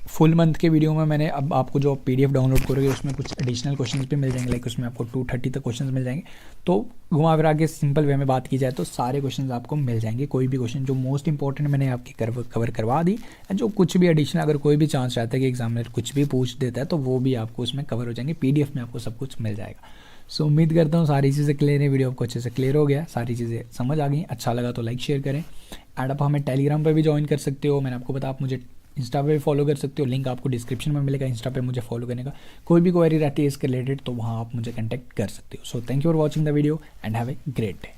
फुल मंथ के वीडियो में मैंने अब आपको जो PDF डाउनलोड करोगे उसमें कुछ एडिशनल क्वेश्चंस भी मिल जाएंगे, लाइक उसमें आपको 230 तक क्वेश्चंस मिल जाएंगे। तो घुमा फिरा के सिंपल वे में बात की जाए तो सारे क्वेश्चंस आपको मिल जाएंगे। कोई भी क्वेश्चन जो मोस्ट इंपॉर्टेंट मैंने आपकी कवर करवा दी, जो कुछ भी एडिशनल अगर कोई भी चांस रहता है कि एग्जामिनर कुछ भी पूछ देता है तो वो भी आपको उसमें कवर हो जाएंगे। PDF में आपको सब कुछ मिल जाएगा। सो उम्मीद करता हूँ सारी चीज़ें क्लियर है, वीडियो आपको अच्छे से क्लियर हो गया, सारी चीज़ें समझ आ गई। अच्छा लगा तो लाइक शेयर करें एंड आप हमें टेलीग्राम पर भी ज्वाइन कर सकते हो। मैंने आपको बताया आप मुझे इंस्टा पे भी फॉलो कर सकते हो, लिंक आपको डिस्क्रिप्शन में मिलेगा इंस्टा पे मुझे फॉलो करने का। कोई भी क्वेरी रहती है इसके रिलेटेड तो वहाँ आप मुझे कॉन्टैक्ट कर सकते हो। So thank you for watching the video and have a great day.